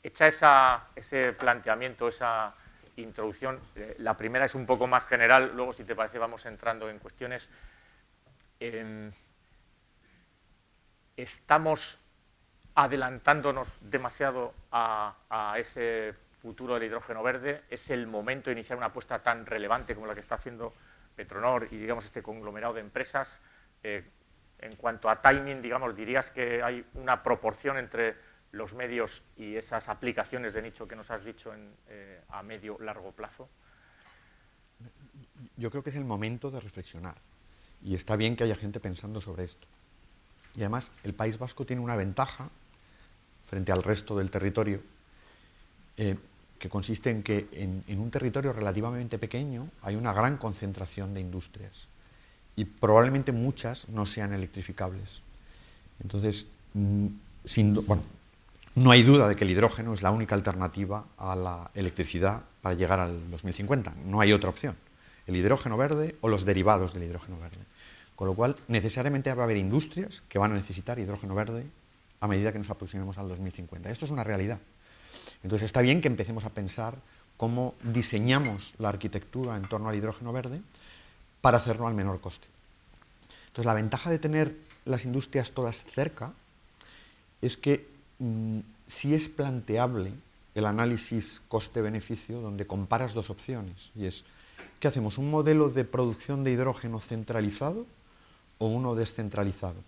Hecha ese planteamiento, esa introducción, la primera es un poco más general, luego, si te parece, vamos entrando en cuestiones. ¿Estamos adelantándonos demasiado a ese futuro del hidrógeno verde? ¿Es el momento de iniciar una apuesta tan relevante como la que está haciendo Petronor y, digamos, este conglomerado de empresas? En cuanto a timing, digamos, ¿dirías que hay una proporción entre los medios y esas aplicaciones de nicho que nos has dicho a medio largo plazo? Yo creo que es el momento de reflexionar, y está bien que haya gente pensando sobre esto. Y además, el País Vasco tiene una ventaja frente al resto del territorio, que consiste en que en un territorio relativamente pequeño hay una gran concentración de industrias, y probablemente muchas no sean electrificables. Entonces, no hay duda de que el hidrógeno es la única alternativa a la electricidad para llegar al 2050. No hay otra opción. El hidrógeno verde o los derivados del hidrógeno verde. Con lo cual, necesariamente va a haber industrias que van a necesitar hidrógeno verde a medida que nos aproximemos al 2050. Esto es una realidad. Entonces, está bien que empecemos a pensar cómo diseñamos la arquitectura en torno al hidrógeno verde para hacerlo al menor coste. Entonces, la ventaja de tener las industrias todas cerca es que sí es planteable el análisis coste-beneficio, donde comparas dos opciones, y es, ¿qué hacemos? ¿Un modelo de producción de hidrógeno centralizado o uno descentralizado?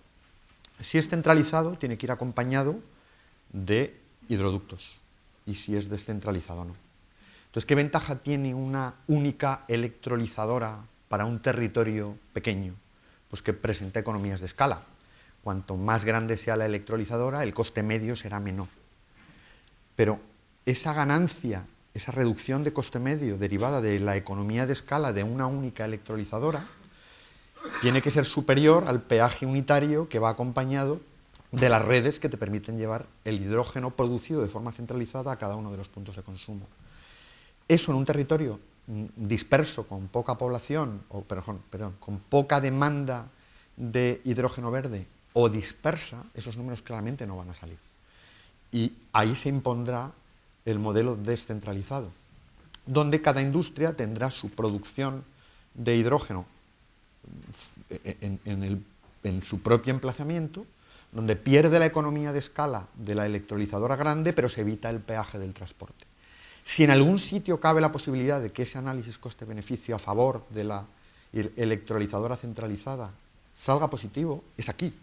Si es centralizado, tiene que ir acompañado de hidroductos, y si es descentralizado, no. Entonces, ¿qué ventaja tiene una única electrolizadora para un territorio pequeño? Pues que presenta economías de escala. Cuanto más grande sea la electrolizadora, el coste medio será menor. Pero esa ganancia, esa reducción de coste medio derivada de la economía de escala de una única electrolizadora, tiene que ser superior al peaje unitario que va acompañado de las redes que te permiten llevar el hidrógeno producido de forma centralizada a cada uno de los puntos de consumo. Eso en un territorio disperso, con poca población, con poca demanda de hidrógeno verde, o dispersa, esos números claramente no van a salir. Y ahí se impondrá el modelo descentralizado, donde cada industria tendrá su producción de hidrógeno en su propio emplazamiento, donde pierde la economía de escala de la electrolizadora grande, pero se evita el peaje del transporte. Si en algún sitio cabe la posibilidad de que ese análisis coste-beneficio a favor de la electrolizadora centralizada salga positivo, es aquí.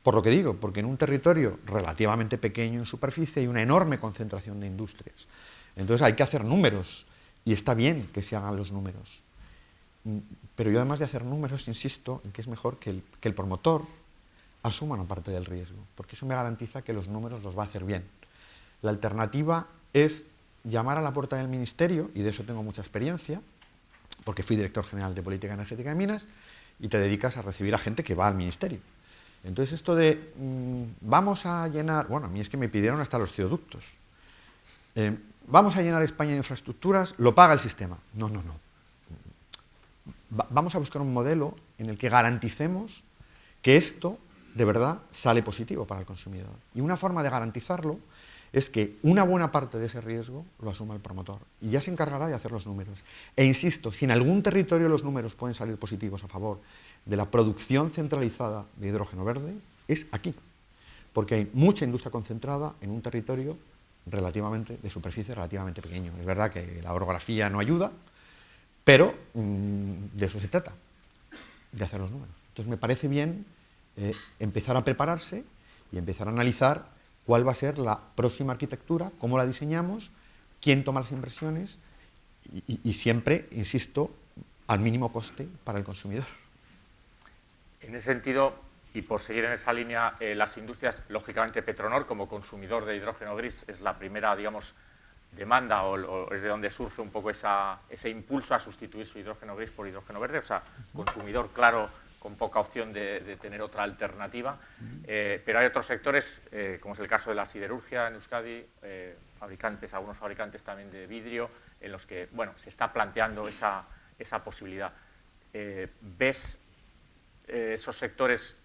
Por lo que digo, porque en un territorio relativamente pequeño en superficie hay una enorme concentración de industrias. Entonces hay que hacer números, y está bien que se hagan los números. Pero yo, además de hacer números, insisto en que es mejor que el promotor asuma una parte del riesgo, porque eso me garantiza que los números los va a hacer bien. La alternativa es llamar a la puerta del ministerio, y de eso tengo mucha experiencia, porque fui director general de Política Energética de Minas, y te dedicas a recibir a gente que va al ministerio. Entonces esto de vamos a llenar, bueno, a mí es que me pidieron hasta los cioductos. Vamos a llenar España de infraestructuras, lo paga el sistema. No, no, no. Vamos a buscar un modelo en el que garanticemos que esto de verdad sale positivo para el consumidor. Y una forma de garantizarlo es que una buena parte de ese riesgo lo asuma el promotor y ya se encargará de hacer los números. E insisto, si en algún territorio los números pueden salir positivos a favor de la producción centralizada de hidrógeno verde, es aquí, porque hay mucha industria concentrada en un territorio de superficie relativamente pequeño. Es verdad que la orografía no ayuda, pero de eso se trata, de hacer los números. Entonces me parece bien empezar a prepararse y empezar a analizar cuál va a ser la próxima arquitectura, cómo la diseñamos, quién toma las inversiones y siempre, insisto, al mínimo coste para el consumidor. En ese sentido, y por seguir en esa línea, las industrias, lógicamente Petronor, como consumidor de hidrógeno gris, es la primera, digamos, demanda o es de donde surge un poco ese impulso a sustituir su hidrógeno gris por hidrógeno verde, o sea, consumidor claro, con poca opción de tener otra alternativa, pero hay otros sectores, como es el caso de la siderurgia en Euskadi, algunos fabricantes también de vidrio, en los que, bueno, se está planteando esa posibilidad. ¿Ves esos sectores?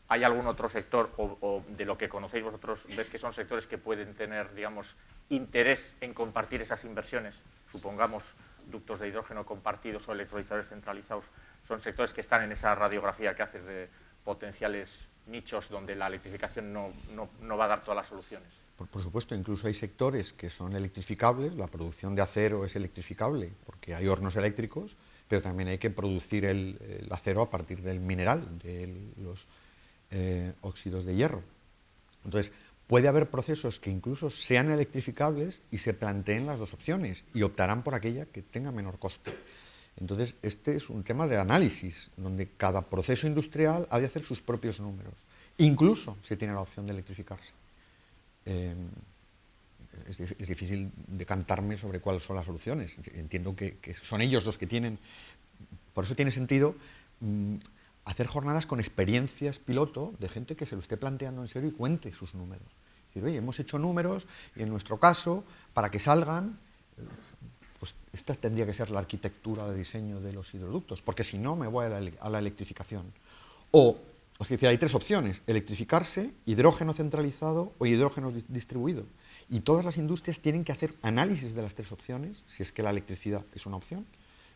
¿Hay algún otro sector o de lo que conocéis vosotros, ves que son sectores que pueden tener, digamos, interés en compartir esas inversiones? Supongamos ductos de hidrógeno compartidos o electrolizadores centralizados, son sectores que están en esa radiografía que haces de potenciales nichos donde la electrificación no va a dar todas las soluciones. Por supuesto, incluso hay sectores que son electrificables, la producción de acero es electrificable porque hay hornos eléctricos, pero también hay que producir el acero a partir del mineral, de los óxidos de hierro. Entonces, puede haber procesos que incluso sean electrificables y se planteen las dos opciones y optarán por aquella que tenga menor coste. Entonces, este es un tema de análisis, donde cada proceso industrial ha de hacer sus propios números, incluso si tiene la opción de electrificarse. Es difícil decantarme sobre cuáles son las soluciones. Entiendo que son ellos los que tienen. Por eso tiene sentido hacer jornadas con experiencias piloto de gente que se lo esté planteando en serio y cuente sus números. Es decir, oye, hemos hecho números y en nuestro caso, para que salgan, pues esta tendría que ser la arquitectura de diseño de los hidroductos, porque si no me voy a la electrificación. Es decir, hay tres opciones: electrificarse, hidrógeno centralizado o hidrógeno distribuido. Y todas las industrias tienen que hacer análisis de las tres opciones, si es que la electricidad es una opción,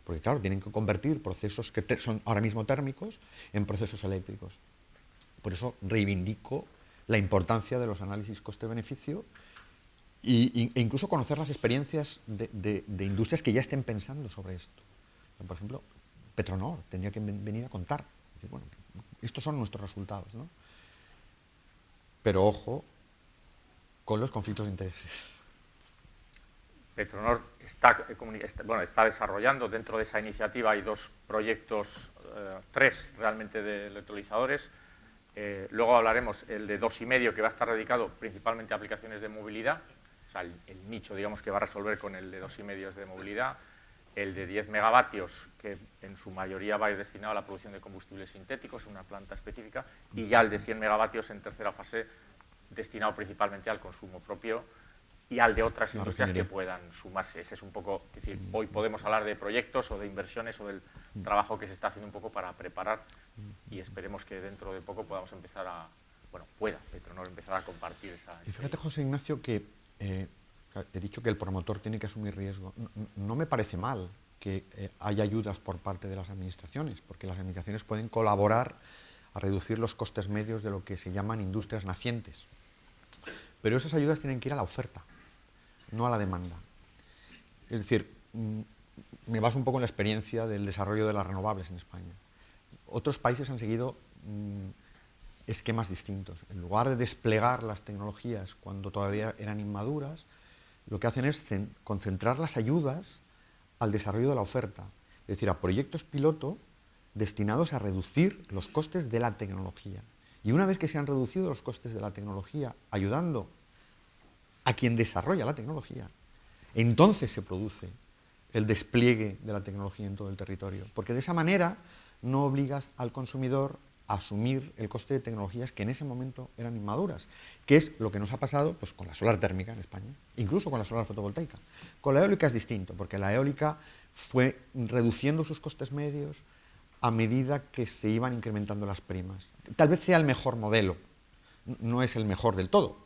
porque claro, tienen que convertir procesos que son ahora mismo térmicos en procesos eléctricos. Por eso reivindico la importancia de los análisis coste-beneficio e incluso conocer las experiencias de industrias que ya estén pensando sobre esto. Por ejemplo, Petronor tendría que venir a contar. Decir, bueno, estos son nuestros resultados, ¿no? Pero ojo con los conflictos de intereses. Petronor está desarrollando, dentro de esa iniciativa hay dos proyectos, tres realmente de electrolizadores. Luego hablaremos el de 2,5, que va a estar dedicado principalmente a aplicaciones de movilidad, o sea, el nicho, digamos, que va a resolver con el de 2,5 es de movilidad. El de 10 megavatios, que en su mayoría va a ir destinado a la producción de combustibles sintéticos, una planta específica, y ya el de 100 megavatios en tercera fase, destinado principalmente al consumo propio y al de otras industrias que puedan sumarse. Ese es un poco, es decir, hoy podemos hablar de proyectos o de inversiones o del trabajo que se está haciendo un poco para preparar, y esperemos que dentro de poco podamos empezar pueda Petronor empezar a compartir esa... Y fíjate, José Ignacio, que he dicho que el promotor tiene que asumir riesgo. No me parece mal que haya ayudas por parte de las administraciones, porque las administraciones pueden colaborar a reducir los costes medios de lo que se llaman industrias nacientes. Pero esas ayudas tienen que ir a la oferta, no a la demanda. Es decir, me baso un poco en la experiencia del desarrollo de las renovables en España. Otros países han seguido esquemas distintos. En lugar de desplegar las tecnologías cuando todavía eran inmaduras, lo que hacen es concentrar las ayudas al desarrollo de la oferta. es decir, a proyectos piloto destinados a reducir los costes de la tecnología. Y una vez que se han reducido los costes de la tecnología, ayudando a quien desarrolla la tecnología, entonces se produce el despliegue de la tecnología en todo el territorio. Porque de esa manera no obligas al consumidor a asumir el coste de tecnologías que en ese momento eran inmaduras, que es lo que nos ha pasado pues, con la solar térmica en España, incluso con la solar fotovoltaica. Con la eólica es distinto, porque la eólica fue reduciendo sus costes medios a medida que se iban incrementando las primas. Tal vez sea el mejor modelo, no es el mejor del todo.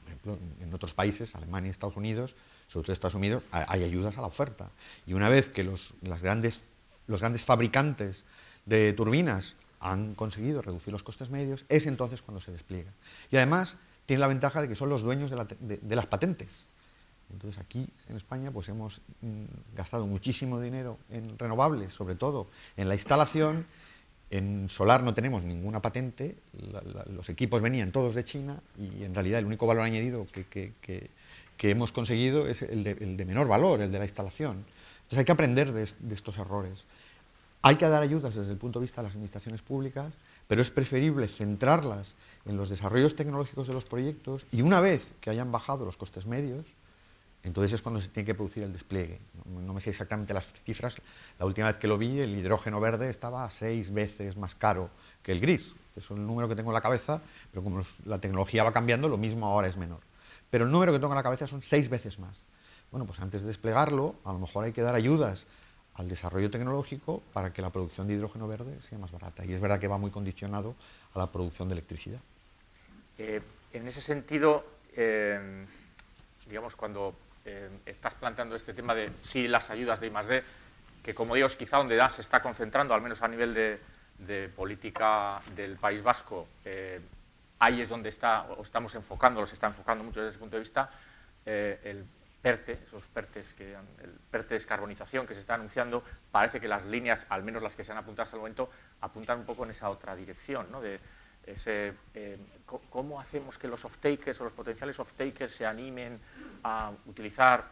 Por ejemplo, en otros países, Alemania y Estados Unidos, sobre todo Estados Unidos, hay ayudas a la oferta. Y una vez que los grandes fabricantes de turbinas han conseguido reducir los costes medios, es entonces cuando se despliega. Y además tiene la ventaja de que son los dueños de las patentes. Entonces aquí en España pues hemos gastado muchísimo dinero en renovables, sobre todo en la instalación. En solar no tenemos ninguna patente, los equipos venían todos de China y en realidad el único valor añadido que hemos conseguido es el de menor valor, el de la instalación. Entonces hay que aprender de estos errores. Hay que dar ayudas desde el punto de vista de las administraciones públicas, pero es preferible centrarlas en los desarrollos tecnológicos de los proyectos y una vez que hayan bajado los costes medios, entonces es cuando se tiene que producir el despliegue. No me sé exactamente las cifras. La última vez que lo vi, el hidrógeno verde estaba 6 veces más caro que el gris. Eso es el número que tengo en la cabeza, pero como la tecnología va cambiando, lo mismo ahora es menor. Pero el número que tengo en la cabeza son 6 veces más. Bueno, pues antes de desplegarlo, a lo mejor hay que dar ayudas al desarrollo tecnológico para que la producción de hidrógeno verde sea más barata. Y es verdad que va muy condicionado a la producción de electricidad. En ese sentido, digamos, cuando estás planteando este tema de sí las ayudas de I+D, que como digo es quizá donde se está concentrando, al menos a nivel de política del País Vasco, ahí es donde estamos enfocando, se está enfocando mucho desde ese punto de vista, el PERTE, esos PERTES, el PERTE de descarbonización que se está anunciando, parece que las líneas, al menos las que se han apuntado hasta el momento, apuntan un poco en esa otra dirección, ¿no? ¿Cómo hacemos que los off-takers o los potenciales off-takers se animen a utilizar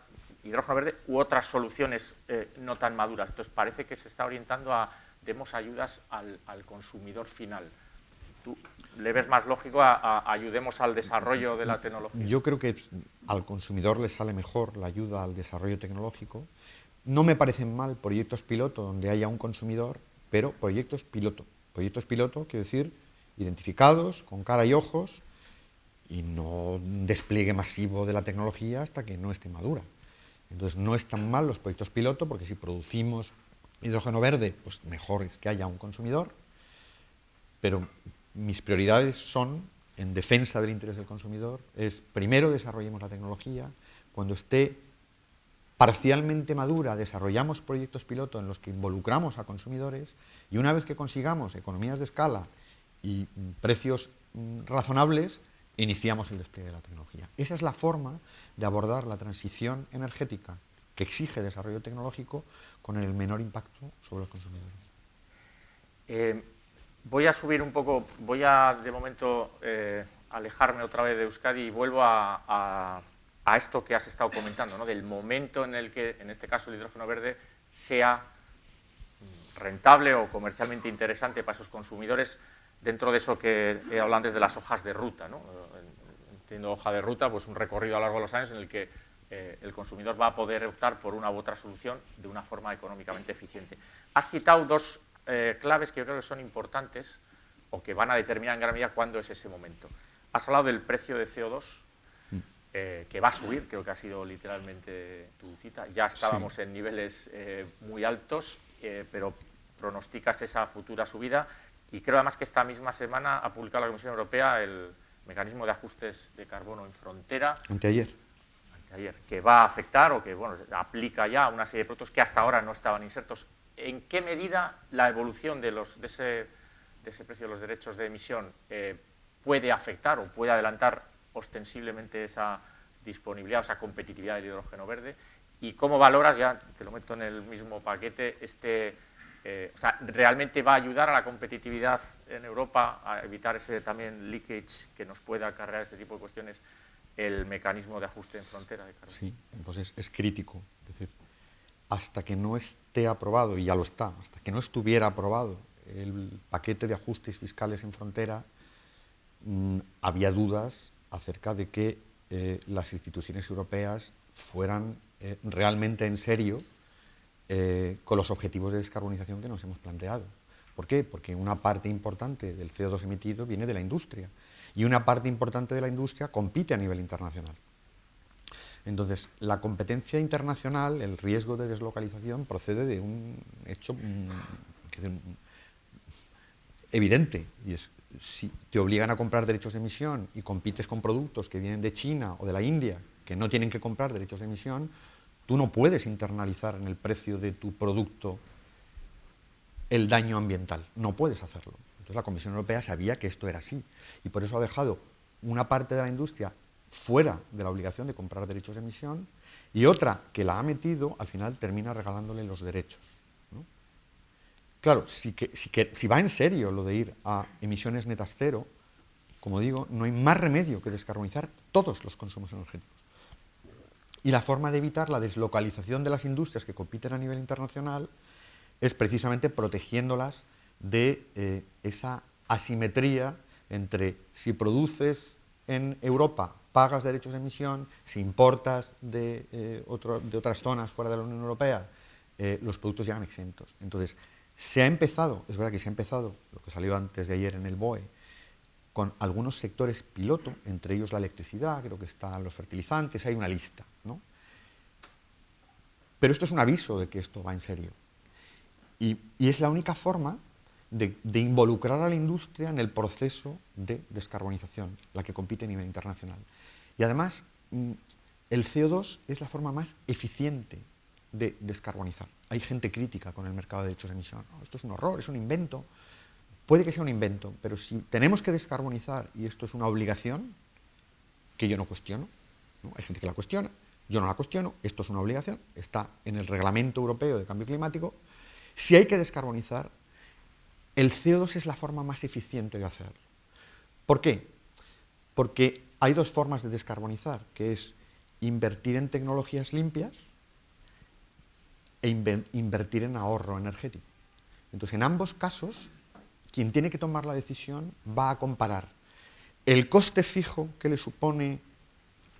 hidrógeno verde u otras soluciones no tan maduras? Entonces parece que se está orientando a demos ayudas al consumidor final. ¿Tú le ves más lógico a ayudemos al desarrollo de la tecnología? Yo creo que al consumidor le sale mejor la ayuda al desarrollo tecnológico. No me parecen mal proyectos piloto donde haya un consumidor, pero proyectos piloto. Proyectos piloto, quiero decir, identificados, con cara y ojos, y no un despliegue masivo de la tecnología hasta que no esté madura. Entonces no están mal los proyectos piloto, porque si producimos hidrógeno verde, pues mejor es que haya un consumidor, pero mis prioridades son, en defensa del interés del consumidor, es primero desarrollemos la tecnología, cuando esté parcialmente madura desarrollamos proyectos piloto en los que involucramos a consumidores y una vez que consigamos economías de escala y precios razonables, iniciamos el despliegue de la tecnología. Esa es la forma de abordar la transición energética que exige desarrollo tecnológico con el menor impacto sobre los consumidores. Voy a subir un poco, voy a de momento alejarme otra vez de Euskadi y vuelvo a esto que has estado comentando, ¿no? Del momento en el que, en este caso, el hidrógeno verde sea rentable o comercialmente interesante para esos consumidores, dentro de eso que he hablado antes de las hojas de ruta, ¿no? Entiendo hoja de ruta, pues un recorrido a lo largo de los años en el que el consumidor va a poder optar por una u otra solución de una forma económicamente eficiente. Has citado dos claves que yo creo que son importantes o que van a determinar en gran medida cuándo es ese momento. Has hablado del precio de CO2, que va a subir, creo que ha sido literalmente tu cita. Ya estábamos en niveles muy altos, pero pronosticas esa futura subida. Y creo además que esta misma semana ha publicado la Comisión Europea el mecanismo de ajustes de carbono en frontera. Anteayer, que va a afectar o que bueno, aplica ya a una serie de productos que hasta ahora no estaban insertos. ¿En qué medida la evolución de ese precio de los derechos de emisión puede afectar o puede adelantar ostensiblemente esa disponibilidad o esa competitividad del hidrógeno verde? ¿Y cómo valoras, ya te lo meto en el mismo paquete, o sea, ¿realmente va a ayudar a la competitividad en Europa, a evitar ese también leakage que nos pueda acarrear este tipo de cuestiones, el mecanismo de ajuste en frontera de carbono? Sí, pues es crítico. Es decir, hasta que no esté aprobado, y ya lo está, hasta que no estuviera aprobado el paquete de ajustes fiscales en frontera, había dudas acerca de que las instituciones europeas fueran realmente en serio con los objetivos de descarbonización que nos hemos planteado. ¿Por qué? Porque una parte importante del CO2 emitido viene de la industria, y una parte importante de la industria compite a nivel internacional. Entonces, la competencia internacional, el riesgo de deslocalización, procede de un hecho evidente, y es: si te obligan a comprar derechos de emisión y compites con productos que vienen de China o de la India, que no tienen que comprar derechos de emisión, tú no puedes internalizar en el precio de tu producto el daño ambiental, no puedes hacerlo. Entonces la Comisión Europea sabía que esto era así, y por eso ha dejado una parte de la industria fuera de la obligación de comprar derechos de emisión, y otra que la ha metido, al final termina regalándole los derechos, ¿no? Claro, si va en serio lo de ir a emisiones netas cero, como digo, no hay más remedio que descarbonizar todos los consumos energéticos. Y la forma de evitar la deslocalización de las industrias que compiten a nivel internacional es precisamente protegiéndolas de esa asimetría entre: si produces en Europa pagas derechos de emisión, si importas de otras zonas fuera de la Unión Europea, los productos llegan exentos. Entonces, se ha empezado, es verdad que se ha empezado, lo que salió antes de ayer en el BOE, con algunos sectores piloto, entre ellos la electricidad, creo que están los fertilizantes, hay una lista, ¿no? Pero esto es un aviso de que esto va en serio. Y es la única forma de involucrar a la industria en el proceso de descarbonización, la que compite a nivel internacional. Y además, el CO2 es la forma más eficiente de descarbonizar. Hay gente crítica con el mercado de derechos de emisión. Oh, esto es un horror, es un invento. Puede que sea un invento, pero si tenemos que descarbonizar y esto es una obligación, que yo no cuestiono, ¿no? Hay gente que la cuestiona, yo no la cuestiono, esto es una obligación, está en el Reglamento Europeo de Cambio Climático. Si hay que descarbonizar, el CO2 es la forma más eficiente de hacerlo. ¿Por qué? Porque hay dos formas de descarbonizar, que es invertir en tecnologías limpias e invertir en ahorro energético. Entonces, en ambos casos, quien tiene que tomar la decisión va a comparar el coste fijo que le supone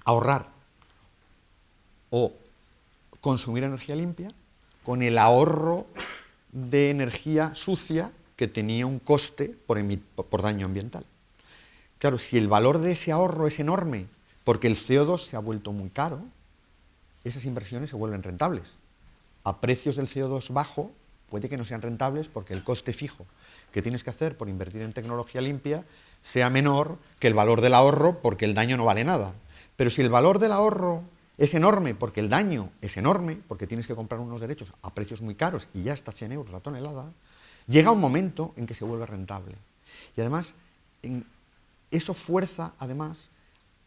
ahorrar o consumir energía limpia con el ahorro de energía sucia que tenía un coste por daño ambiental. Claro, si el valor de ese ahorro es enorme porque el CO2 se ha vuelto muy caro, esas inversiones se vuelven rentables. A precios del CO2 bajo puede que no sean rentables porque el coste fijo que tienes que hacer por invertir en tecnología limpia sea menor que el valor del ahorro porque el daño no vale nada. Pero si el valor del ahorro es enorme porque el daño es enorme, porque tienes que comprar unos derechos a precios muy caros y ya está 100 euros la tonelada, llega un momento en que se vuelve rentable. Y además, eso fuerza además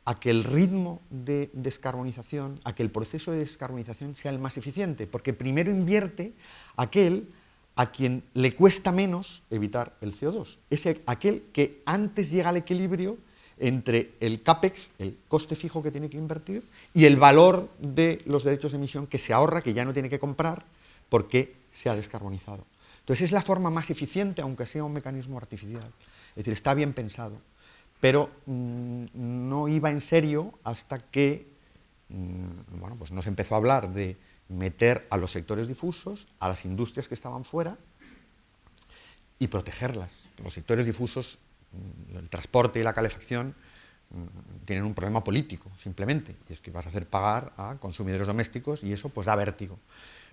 a que el ritmo de descarbonización, a que el proceso de descarbonización sea el más eficiente, porque primero invierte aquel a quien le cuesta menos evitar el CO2, es aquel que antes llega al equilibrio entre el CAPEX, el coste fijo que tiene que invertir, y el valor de los derechos de emisión que se ahorra, que ya no tiene que comprar, porque se ha descarbonizado. Entonces es la forma más eficiente, aunque sea un mecanismo artificial. Es decir, está bien pensado, pero no iba en serio hasta que bueno, pues nos empezó a hablar de meter a los sectores difusos, a las industrias que estaban fuera, y protegerlas. Los sectores difusos, el transporte y la calefacción, tienen un problema político, simplemente, y es que vas a hacer pagar a consumidores domésticos y eso pues da vértigo.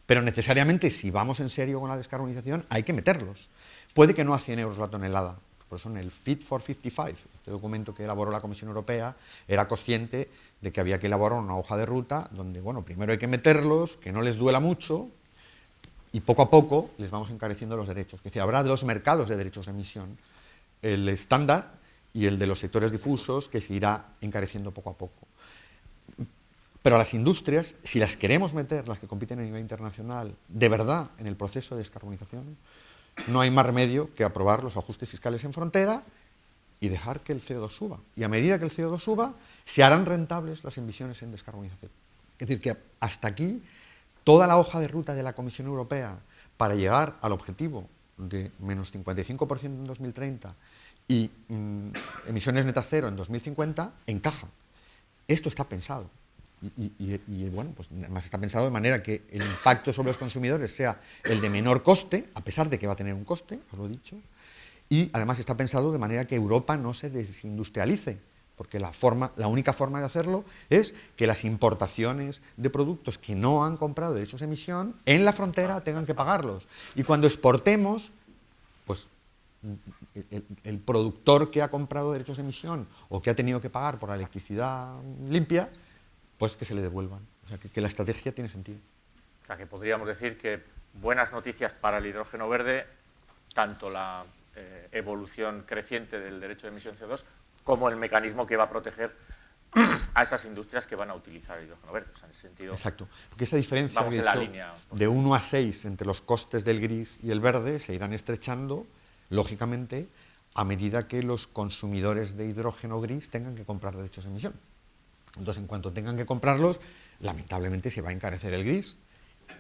Pero necesariamente, si vamos en serio con la descarbonización, hay que meterlos. Puede que no a 100 euros la tonelada, por eso en el Fit for 55, este documento que elaboró la Comisión Europea, era consciente de que había que elaborar una hoja de ruta donde, bueno, primero hay que meterlos, que no les duela mucho, y poco a poco les vamos encareciendo los derechos. Es decir, habrá de los mercados de derechos de emisión el estándar y el de los sectores difusos que se irá encareciendo poco a poco. Pero a las industrias, si las queremos meter, las que compiten a nivel internacional, de verdad en el proceso de descarbonización, no hay más remedio que aprobar los ajustes fiscales en frontera y dejar que el CO2 suba. Y a medida que el CO2 suba, se harán rentables las emisiones en descarbonización. Es decir, que hasta aquí toda la hoja de ruta de la Comisión Europea para llegar al objetivo de menos 55% en 2030 y emisiones netas cero en 2050 encaja. Esto está pensado. Y bueno, pues además está pensado de manera que el impacto sobre los consumidores sea el de menor coste, a pesar de que va a tener un coste, os lo he dicho, y además está pensado de manera que Europa no se desindustrialice, porque la única forma de hacerlo es que las importaciones de productos que no han comprado derechos de emisión en la frontera tengan que pagarlos. Y cuando exportemos, pues el productor que ha comprado derechos de emisión o que ha tenido que pagar por la electricidad limpia, pues que se le devuelvan. O sea, que la estrategia tiene sentido. O sea, que podríamos decir que buenas noticias para el hidrógeno verde, tanto la evolución creciente del derecho de emisión CO2 como el mecanismo que va a proteger a esas industrias que van a utilizar el hidrógeno verde. O sea, en ese sentido, exacto. Porque esa diferencia vamos en la línea, de 1 a 6 entre los costes del gris y el verde se irán estrechando, lógicamente, a medida que los consumidores de hidrógeno gris tengan que comprar derechos de emisión. Entonces, en cuanto tengan que comprarlos, lamentablemente se va a encarecer el gris.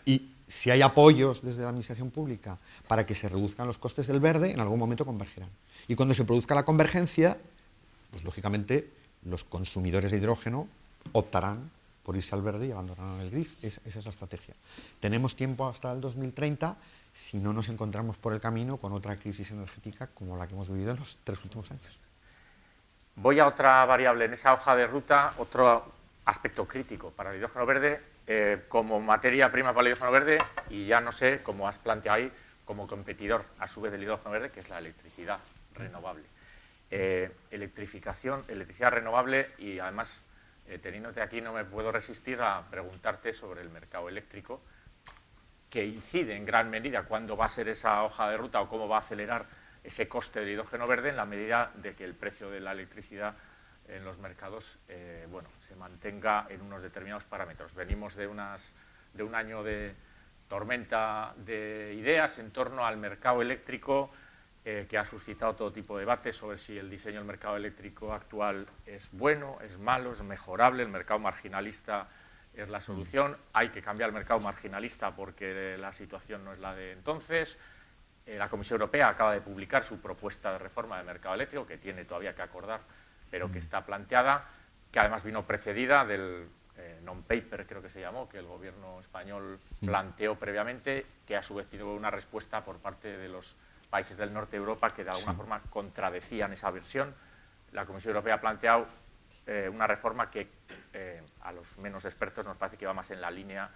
Y si hay apoyos desde la administración pública para que se reduzcan los costes del verde, en algún momento convergerán. Y cuando se produzca la convergencia, pues lógicamente los consumidores de hidrógeno optarán por irse al verde y abandonarán el gris. Esa es la estrategia. Tenemos tiempo hasta el 2030 si no nos encontramos por el camino con otra crisis energética como la que hemos vivido en los 3 últimos años. Voy a otra variable en esa hoja de ruta, otro aspecto crítico para el hidrógeno verde, como materia prima para el hidrógeno verde, y ya no sé, como has planteado ahí, como competidor a su vez del hidrógeno verde, que es la electricidad renovable. Electricidad renovable, y además, teniéndote aquí, no me puedo resistir a preguntarte sobre el mercado eléctrico, que incide en gran medida cuándo va a ser esa hoja de ruta o cómo va a acelerar ese coste del hidrógeno verde en la medida de que el precio de la electricidad en los mercados se mantenga en unos determinados parámetros. Venimos de un año de tormenta de ideas en torno al mercado eléctrico que ha suscitado todo tipo de debates sobre si el diseño del mercado eléctrico actual es bueno, es malo, es mejorable, el mercado marginalista es la solución, hay que cambiar el mercado marginalista porque la situación no es la de entonces. La Comisión Europea acaba de publicar su propuesta de reforma del mercado eléctrico, que tiene todavía que acordar, pero que está planteada, que además vino precedida del non-paper, creo que se llamó, que el gobierno español planteó previamente, que a su vez tuvo una respuesta por parte de los países del norte de Europa que de alguna forma contradecían esa versión. La Comisión Europea ha planteado una reforma que a los menos expertos nos parece que va más en la línea,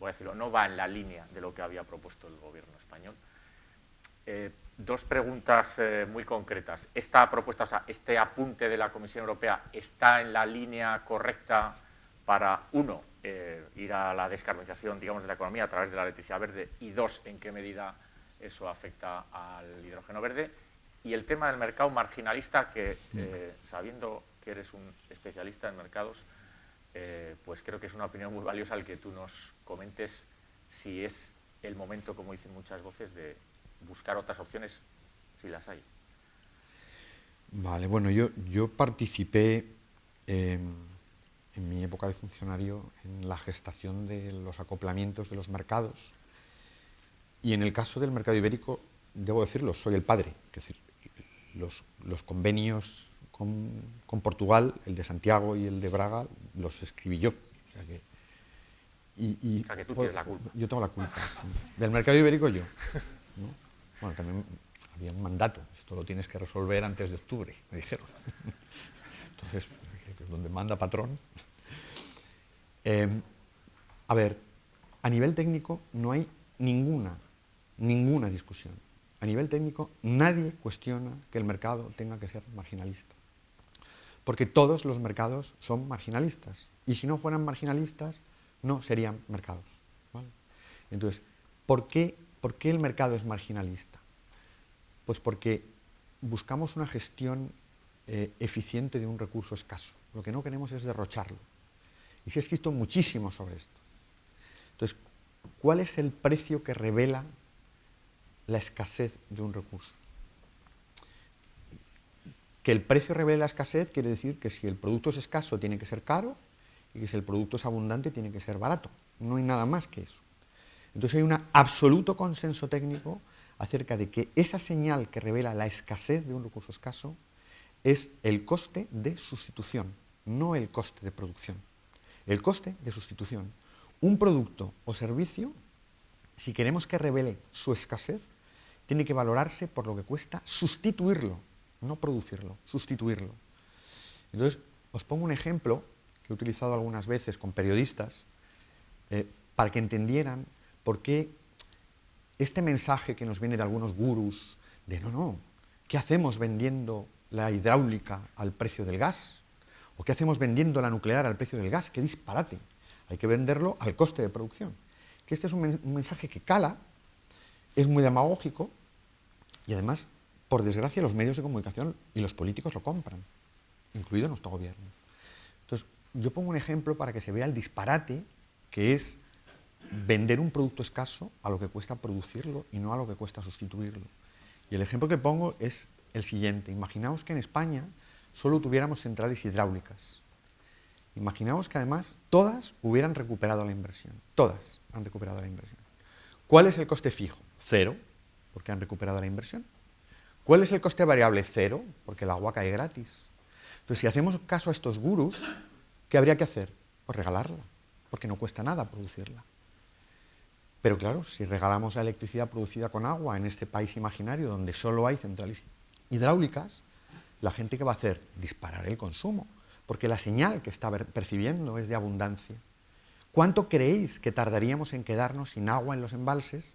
voy a decirlo, no va en la línea de lo que había propuesto el gobierno español. Dos preguntas muy concretas. ¿Esta propuesta, o sea, este apunte de la Comisión Europea está en la línea correcta para, uno, ir a la descarbonización, digamos, de la economía a través de la electricidad verde, y dos, en qué medida eso afecta al hidrógeno verde? Y el tema del mercado marginalista, que sabiendo que eres un especialista en mercados, pues creo que es una opinión muy valiosa el que tú nos comentes si es el momento, como dicen muchas voces, de buscar otras opciones, si las hay. Vale, bueno, yo participé en mi época de funcionario en la gestación de los acoplamientos de los mercados, y en el caso del mercado ibérico, debo decirlo, soy el padre. Es decir, los convenios con Portugal, el de Santiago y el de Braga, los escribí yo. O sea que tú tienes la culpa. Yo tengo la culpa, sí. Del mercado ibérico yo, ¿no? Bueno, también había un mandato, esto lo tienes que resolver antes de octubre, me dijeron. Entonces, donde manda patrón. A ver, a nivel técnico no hay ninguna discusión. A nivel técnico nadie cuestiona que el mercado tenga que ser marginalista. Porque todos los mercados son marginalistas. Y si no fueran marginalistas, no serían mercados, ¿vale? Entonces, ¿por qué el mercado es marginalista? Pues porque buscamos una gestión eficiente de un recurso escaso. Lo que no queremos es derrocharlo. Y se ha escrito muchísimo sobre esto. Entonces, ¿cuál es el precio que revela la escasez de un recurso? Que el precio revele la escasez quiere decir que si el producto es escaso tiene que ser caro, y que si el producto es abundante tiene que ser barato. no hay nada más que eso. Entonces hay un absoluto consenso técnico acerca de que esa señal que revela la escasez de un recurso escaso es el coste de sustitución, no el coste de producción. El coste de sustitución. Un producto o servicio, si queremos que revele su escasez, tiene que valorarse por lo que cuesta sustituirlo, no producirlo, sustituirlo. Entonces, os pongo un ejemplo que he utilizado algunas veces con periodistas para que entendieran por qué este mensaje que nos viene de algunos gurús de no, ¿qué hacemos vendiendo la hidráulica al precio del gas? ¿O qué hacemos vendiendo la nuclear al precio del gas? ¡Qué disparate! Hay que venderlo al coste de producción. Que este es un mensaje que cala, es muy demagógico y además, por desgracia, los medios de comunicación y los políticos lo compran, incluido nuestro gobierno. Entonces, yo pongo un ejemplo para que se vea el disparate que es vender un producto escaso a lo que cuesta producirlo y no a lo que cuesta sustituirlo. Y el ejemplo que pongo es el siguiente. Imaginaos que en España solo tuviéramos centrales hidráulicas. Imaginaos que además todas hubieran recuperado la inversión. Todas han recuperado la inversión. ¿Cuál es el coste fijo? 0, porque han recuperado la inversión. ¿Cuál es el coste variable? 0, porque el agua cae gratis. Entonces, si hacemos caso a estos gurús, ¿qué habría que hacer? Pues regalarla, porque no cuesta nada producirla. Pero claro, si regalamos la electricidad producida con agua en este país imaginario donde solo hay centrales hidráulicas, la gente ¿qué va a hacer? Disparar el consumo, porque la señal que está percibiendo es de abundancia. ¿Cuánto creéis que tardaríamos en quedarnos sin agua en los embalses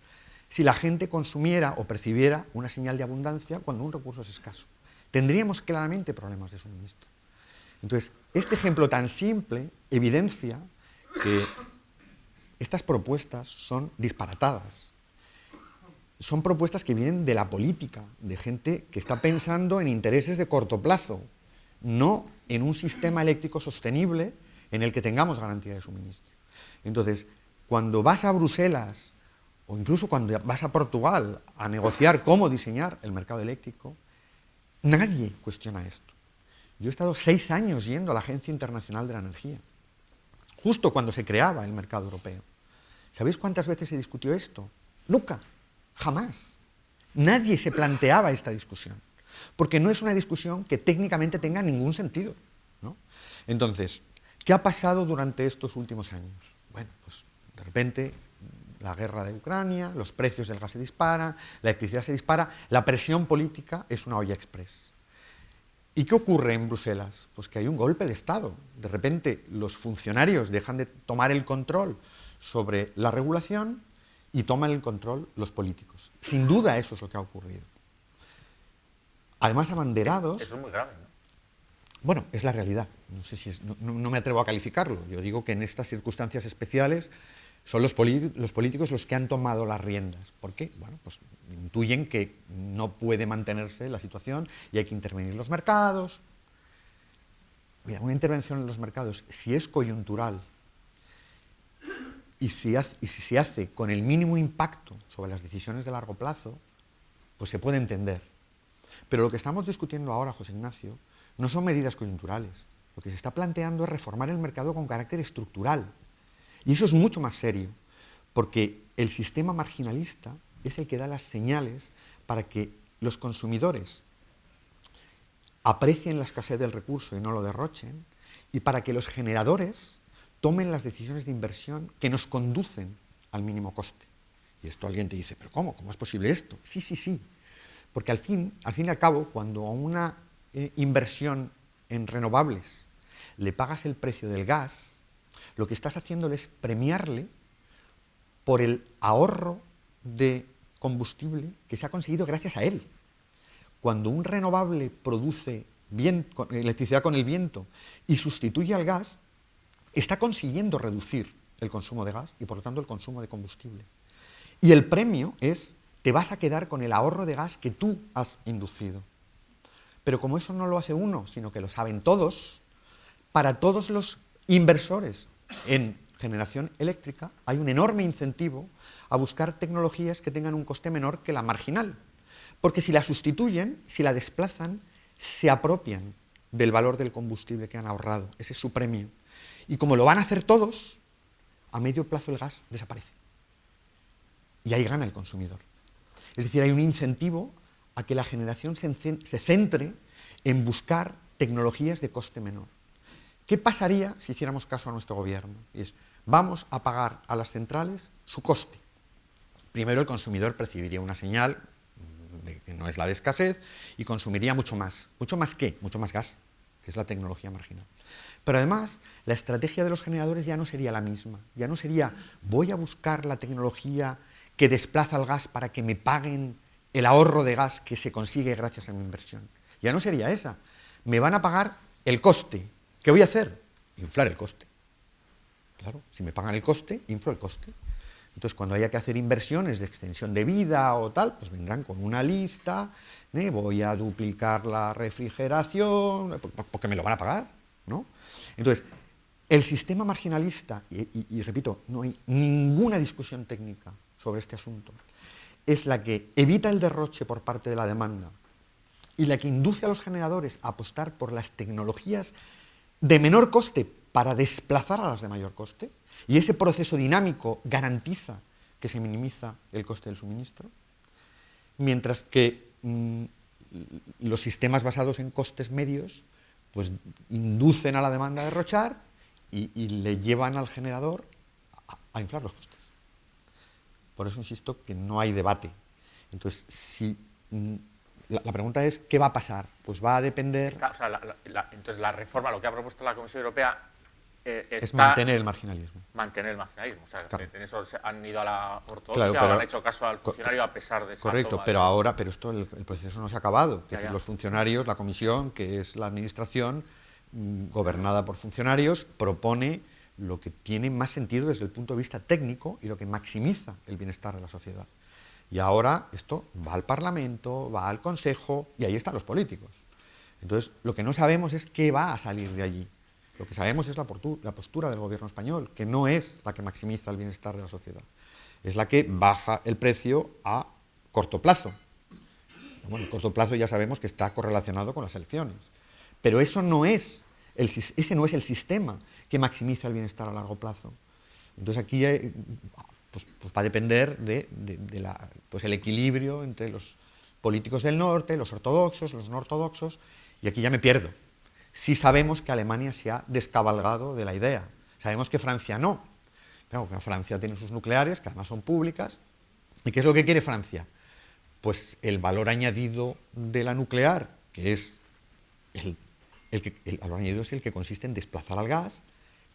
si la gente consumiera o percibiera una señal de abundancia cuando un recurso es escaso? Tendríamos claramente problemas de suministro. Entonces, este ejemplo tan simple evidencia que estas propuestas son disparatadas. Son propuestas que vienen de la política, de gente que está pensando en intereses de corto plazo, no en un sistema eléctrico sostenible en el que tengamos garantía de suministro. Entonces, cuando vas a Bruselas o incluso cuando vas a Portugal a negociar cómo diseñar el mercado eléctrico, nadie cuestiona esto. Yo he estado 6 años yendo a la Agencia Internacional de la Energía, justo cuando se creaba el mercado europeo. ¿Sabéis cuántas veces se discutió esto? Nunca, jamás. Nadie se planteaba esta discusión, porque no es una discusión que técnicamente tenga ningún sentido, ¿no? Entonces, ¿qué ha pasado durante estos últimos años? Bueno, pues de repente la guerra de Ucrania, los precios del gas se disparan, la electricidad se dispara, la presión política es una olla express. ¿Y qué ocurre en Bruselas? Pues que hay un golpe de Estado. De repente los funcionarios dejan de tomar el control sobre la regulación y toman el control los políticos. Sin duda eso es lo que ha ocurrido. Además abanderados... Eso es muy grave, ¿no? Bueno, es la realidad. No sé si no me atrevo a calificarlo. Yo digo que en estas circunstancias especiales son los políticos los que han tomado las riendas. ¿Por qué? Bueno, pues intuyen que no puede mantenerse la situación y hay que intervenir en los mercados. Mira, una intervención en los mercados, si es coyuntural y si se hace con el mínimo impacto sobre las decisiones de largo plazo, pues se puede entender. Pero lo que estamos discutiendo ahora, José Ignacio, no son medidas coyunturales. Lo que se está planteando es reformar el mercado con carácter estructural. Y eso es mucho más serio, porque el sistema marginalista es el que da las señales para que los consumidores aprecien la escasez del recurso y no lo derrochen, y para que los generadores tomen las decisiones de inversión que nos conducen al mínimo coste. Y esto alguien te dice, ¿pero cómo? ¿Cómo es posible esto? Sí. Porque al fin y al cabo, cuando a una inversión en renovables le pagas el precio del gas, lo que estás haciéndole es premiarle por el ahorro de combustible que se ha conseguido gracias a él. Cuando un renovable produce electricidad con el viento y sustituye al gas, está consiguiendo reducir el consumo de gas y por lo tanto el consumo de combustible. Y el premio es, te vas a quedar con el ahorro de gas que tú has inducido. Pero como eso no lo hace uno, sino que lo saben todos, para todos los inversores en generación eléctrica hay un enorme incentivo a buscar tecnologías que tengan un coste menor que la marginal. Porque si la sustituyen, si la desplazan, se apropian del valor del combustible que han ahorrado. Ese es su premio. Y como lo van a hacer todos, a medio plazo el gas desaparece. Y ahí gana el consumidor. Es decir, hay un incentivo a que la generación se centre en buscar tecnologías de coste menor. ¿Qué pasaría si hiciéramos caso a nuestro gobierno? Y es, vamos a pagar a las centrales su coste. Primero, el consumidor percibiría una señal de que no es la de escasez y consumiría mucho más. ¿Mucho más qué? Mucho más gas, que es la tecnología marginal. Pero además, la estrategia de los generadores ya no sería la misma. Ya no sería, voy a buscar la tecnología que desplaza el gas para que me paguen el ahorro de gas que se consigue gracias a mi inversión. Ya no sería esa. Me van a pagar el coste. ¿Qué voy a hacer? Inflar el coste. Claro, si me pagan el coste, inflo el coste. Entonces, cuando haya que hacer inversiones de extensión de vida o tal, pues vendrán con una lista, voy a duplicar la refrigeración, porque me lo van a pagar, ¿no? Entonces, el sistema marginalista, y repito, no hay ninguna discusión técnica sobre este asunto, es la que evita el derroche por parte de la demanda y la que induce a los generadores a apostar por las tecnologías de menor coste para desplazar a las de mayor coste, y ese proceso dinámico garantiza que se minimiza el coste del suministro, mientras que los sistemas basados en costes medios pues inducen a la demanda a derrochar y le llevan al generador a inflar los costes. Por eso insisto que no hay debate. Entonces, si la pregunta es, ¿qué va a pasar? Pues va a depender... Entonces, la reforma, lo que ha propuesto la Comisión Europea es mantener el marginalismo. Mantener el marginalismo. O sea, claro. En eso han ido a la ortodoxia, claro, pero, han hecho caso al funcionario a pesar de esa correcto, toma pero ahora, pero esto, el proceso no se ha acabado. Es decir, ya. Los funcionarios, la comisión, que es la administración gobernada por funcionarios, propone lo que tiene más sentido desde el punto de vista técnico y lo que maximiza el bienestar de la sociedad. Y ahora esto va al Parlamento, va al Consejo, y ahí están los políticos. Entonces, lo que no sabemos es qué va a salir de allí. Lo que sabemos es la postura del gobierno español, que no es la que maximiza el bienestar de la sociedad. Es la que baja el precio a corto plazo. Bueno, el corto plazo ya sabemos que está correlacionado con las elecciones. Pero eso no es ese no es el sistema que maximiza el bienestar a largo plazo. Entonces aquí pues va a depender pues el equilibrio entre los políticos del norte, los ortodoxos, los no ortodoxos, y aquí ya me pierdo. Sí sabemos que Alemania se ha descabalgado de la idea. Sabemos que Francia no. Claro, que Francia tiene sus nucleares, que además son públicas. ¿Y qué es lo que quiere Francia? Pues el valor añadido de la nuclear, que es el valor añadido es el que consiste en desplazar al gas,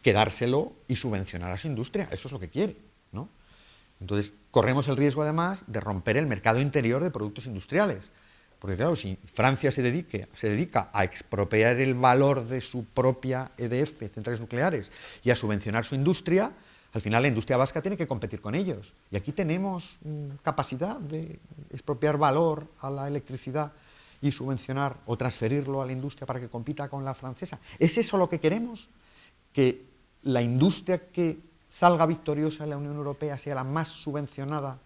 quedárselo y subvencionar a su industria. Eso es lo que quiere, ¿no? Entonces, corremos el riesgo, además, de romper el mercado interior de productos industriales. Porque, claro, si Francia se dedica a expropiar el valor de su propia EDF, centrales nucleares, y a subvencionar su industria, al final la industria vasca tiene que competir con ellos. Y aquí tenemos capacidad de expropiar valor a la electricidad y subvencionar o transferirlo a la industria para que compita con la francesa. ¿Es eso lo que queremos? ¿Que la industria que salga victoriosa en la Unión Europea sea la más subvencionada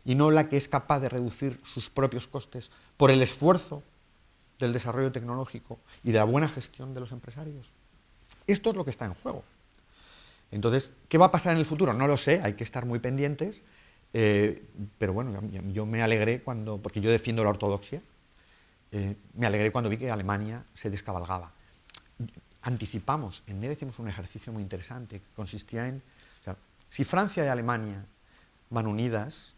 y no la que es capaz de reducir sus propios costes por el esfuerzo del desarrollo tecnológico y de la buena gestión de los empresarios? Esto es lo que está en juego. Entonces, ¿qué va a pasar en el futuro? No lo sé, hay que estar muy pendientes, pero bueno, yo me alegré porque yo defiendo la ortodoxia, me alegré cuando vi que Alemania se descabalgaba. Anticipamos, en NED hicimos un ejercicio muy interesante que consistía en, o sea, si Francia y Alemania van unidas,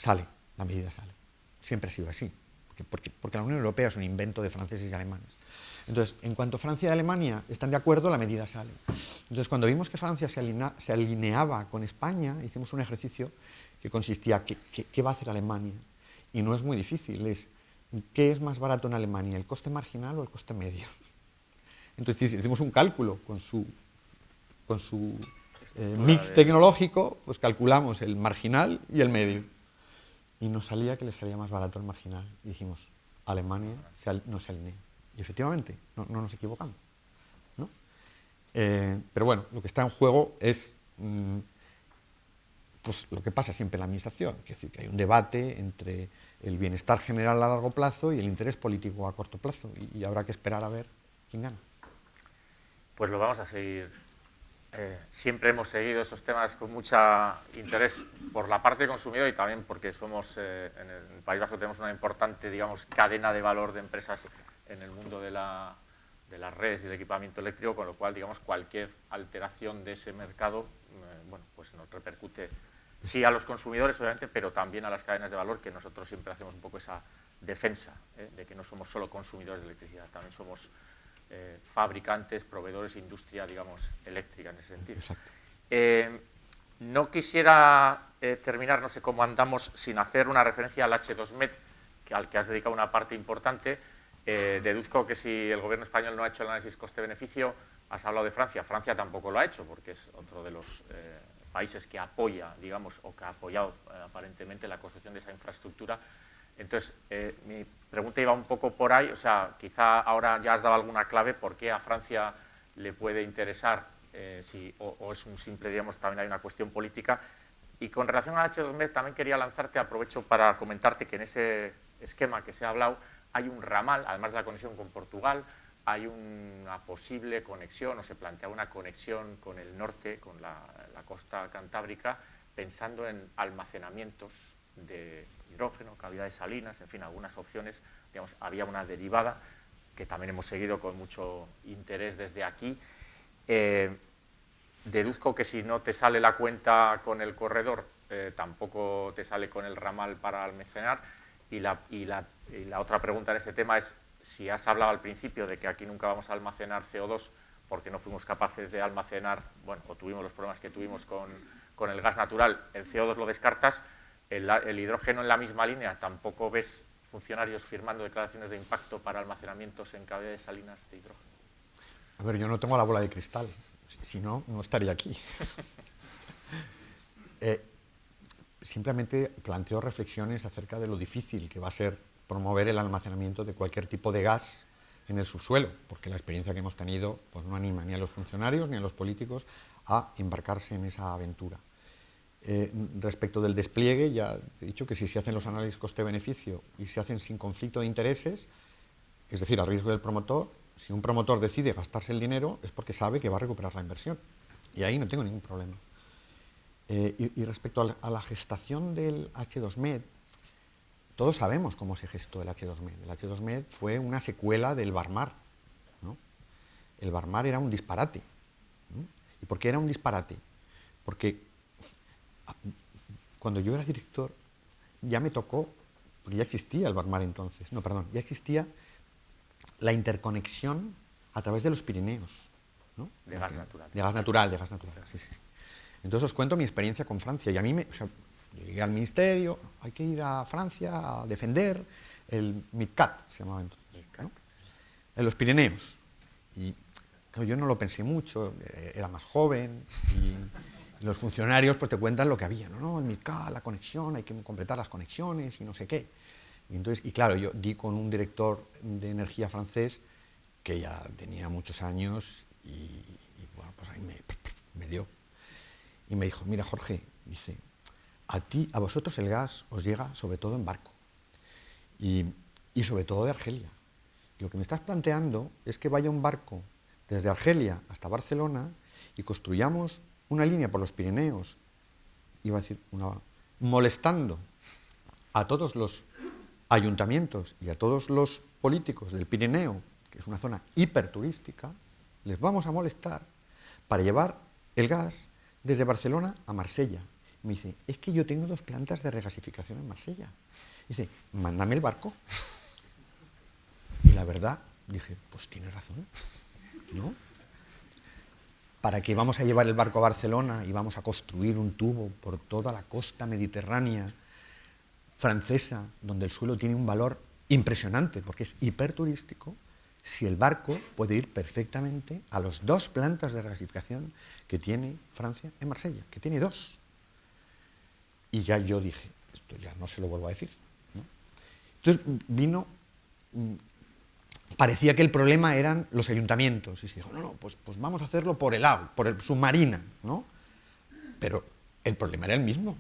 la medida sale. Siempre ha sido así, porque la Unión Europea es un invento de franceses y alemanes. Entonces, en cuanto Francia y Alemania están de acuerdo, la medida sale. Entonces, cuando vimos que Francia se alineaba con España, hicimos un ejercicio que consistía, ¿qué va a hacer Alemania? Y no es muy difícil, ¿qué es más barato en Alemania, el coste marginal o el coste medio? Entonces hicimos un cálculo con su mix tecnológico, pues calculamos el marginal y el medio. Y nos salía que le salía más barato el marginal. Y dijimos, Alemania no se alinea. Y efectivamente, no nos equivocamos, ¿no? Pero bueno, lo que está en juego es pues lo que pasa siempre en la administración, es decir, que hay un debate entre el bienestar general a largo plazo y el interés político a corto plazo. Y habrá que esperar a ver quién gana. Pues lo vamos a seguir Siempre hemos seguido esos temas con mucho interés por la parte consumidor y también porque somos, en el País Vasco tenemos una importante, digamos, cadena de valor de empresas en el mundo de las redes y del equipamiento eléctrico, con lo cual, digamos, cualquier alteración de ese mercado, bueno, pues nos repercute sí a los consumidores, obviamente, pero también a las cadenas de valor, que nosotros siempre hacemos un poco esa defensa, de que no somos solo consumidores de electricidad, también somos fabricantes, proveedores, industria, digamos, eléctrica en ese sentido. No quisiera terminar, no sé cómo andamos, sin hacer una referencia al H2Med, al que has dedicado una parte importante. Deduzco que si el gobierno español no ha hecho el análisis coste-beneficio, has hablado de Francia. Francia tampoco lo ha hecho, porque es otro de los países que apoya, digamos, o que ha apoyado aparentemente la construcción de esa infraestructura. Entonces, mi pregunta iba un poco por ahí, o sea, quizá ahora ya has dado alguna clave por qué a Francia le puede interesar, o es un simple, digamos, también hay una cuestión política. Y con relación a H2Med también quería lanzarte, aprovecho para comentarte que en ese esquema que se ha hablado hay un ramal, además de la conexión con Portugal, hay una posible conexión, o se plantea una conexión con el norte, con la costa cantábrica, pensando en almacenamientos de hidrógeno, cavidades salinas, en fin, algunas opciones. Digamos, había una derivada que también hemos seguido con mucho interés desde aquí. Deduzco que si no te sale la cuenta con el corredor, tampoco te sale con el ramal para almacenar. Y la otra pregunta en este tema es si has hablado al principio de que aquí nunca vamos a almacenar CO2 porque no fuimos capaces de almacenar, bueno, o tuvimos los problemas que tuvimos con el gas natural, el CO2 lo descartas, el hidrógeno en la misma línea, tampoco ves funcionarios firmando declaraciones de impacto para almacenamientos en cavidades salinas de hidrógeno. A ver, yo no tengo la bola de cristal, si no, no estaría aquí. Simplemente planteo reflexiones acerca de lo difícil que va a ser promover el almacenamiento de cualquier tipo de gas en el subsuelo, porque la experiencia que hemos tenido pues, no anima ni a los funcionarios ni a los políticos a embarcarse en esa aventura. Respecto del despliegue, ya he dicho que si se hacen los análisis coste-beneficio y se hacen sin conflicto de intereses, es decir, al riesgo del promotor, si un promotor decide gastarse el dinero es porque sabe que va a recuperar la inversión. Y ahí no tengo ningún problema. Y respecto a la gestación del H2Med, todos sabemos cómo se gestó el H2Med. El H2Med fue una secuela del Barmar, ¿no? El Barmar era un disparate, ¿no? ¿Y por qué era un disparate? Porque cuando yo era director ya me tocó, porque ya existía el Barmar entonces, no, perdón, ya existía la interconexión a través de los Pirineos, ¿no? De gas natural. De gas natural, sí, sí. Entonces os cuento mi experiencia con Francia. Y a mí, yo llegué al ministerio, hay que ir a Francia a defender el MidCat, se llamaba entonces, ¿no? En los Pirineos. Y claro, yo no lo pensé mucho, era más joven, y los funcionarios pues te cuentan lo que había, ¿no? El MidCat, la conexión, hay que completar las conexiones y no sé qué. Y claro, yo di con un director de energía francés que ya tenía muchos años y bueno, pues ahí me dio. Y me dijo, mira Jorge, dice, a vosotros el gas os llega sobre todo en barco y sobre todo de Argelia. Y lo que me estás planteando es que vaya un barco desde Argelia hasta Barcelona y construyamos una línea por los Pirineos, iba a decir, molestando a todos los ayuntamientos y a todos los políticos del Pirineo, que es una zona hiperturística, les vamos a molestar para llevar el gas desde Barcelona a Marsella. Me dice, es que yo tengo 2 plantas de regasificación en Marsella. Dice, mándame el barco. Y la verdad, dije, pues tiene razón, ¿no? ¿Para qué vamos a llevar el barco a Barcelona y vamos a construir un tubo por toda la costa mediterránea francesa, donde el suelo tiene un valor impresionante, porque es hiperturístico, si el barco puede ir perfectamente a las 2 plantas de regasificación que tiene Francia en Marsella, que tiene 2. Y ya yo dije, esto ya no se lo vuelvo a decir, ¿no? Entonces vino, parecía que el problema eran los ayuntamientos, y se dijo, no, pues vamos a hacerlo por el agua, por el submarina, ¿no? Pero el problema era el mismo,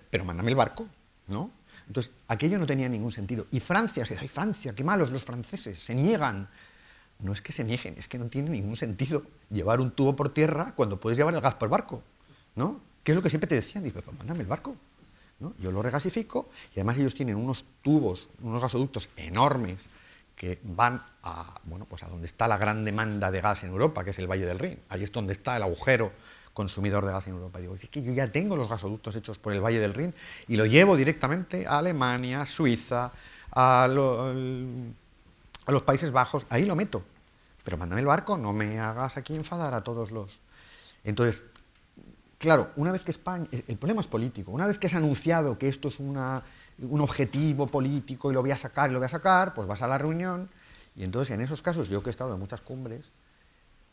pero mándame el barco, ¿no? Entonces aquello no tenía ningún sentido. Y Francia, se dice, ay, Francia, qué malos los franceses, se niegan. no es que se nieguen, es que no tiene ningún sentido llevar un tubo por tierra cuando puedes llevar el gas por barco, ¿no? Que es lo que siempre te decían, dices, pues mándame el barco, ¿no? Yo lo regasifico y además ellos tienen unos tubos, unos gasoductos enormes que van a, bueno, pues a donde está la gran demanda de gas en Europa, que es el Valle del Rin. Ahí es donde está el agujero consumidor de gas en Europa. Digo, es que yo ya tengo los gasoductos hechos por el Valle del Rin y lo llevo directamente a Alemania, a Suiza, a los Países Bajos, ahí lo meto. Pero mándame el barco, no me hagas aquí enfadar a todos los... Entonces, claro, una vez que España... El problema es político. Una vez que se ha anunciado que esto es un objetivo político y lo voy a sacar, pues vas a la reunión y entonces en esos casos, yo que he estado en muchas cumbres,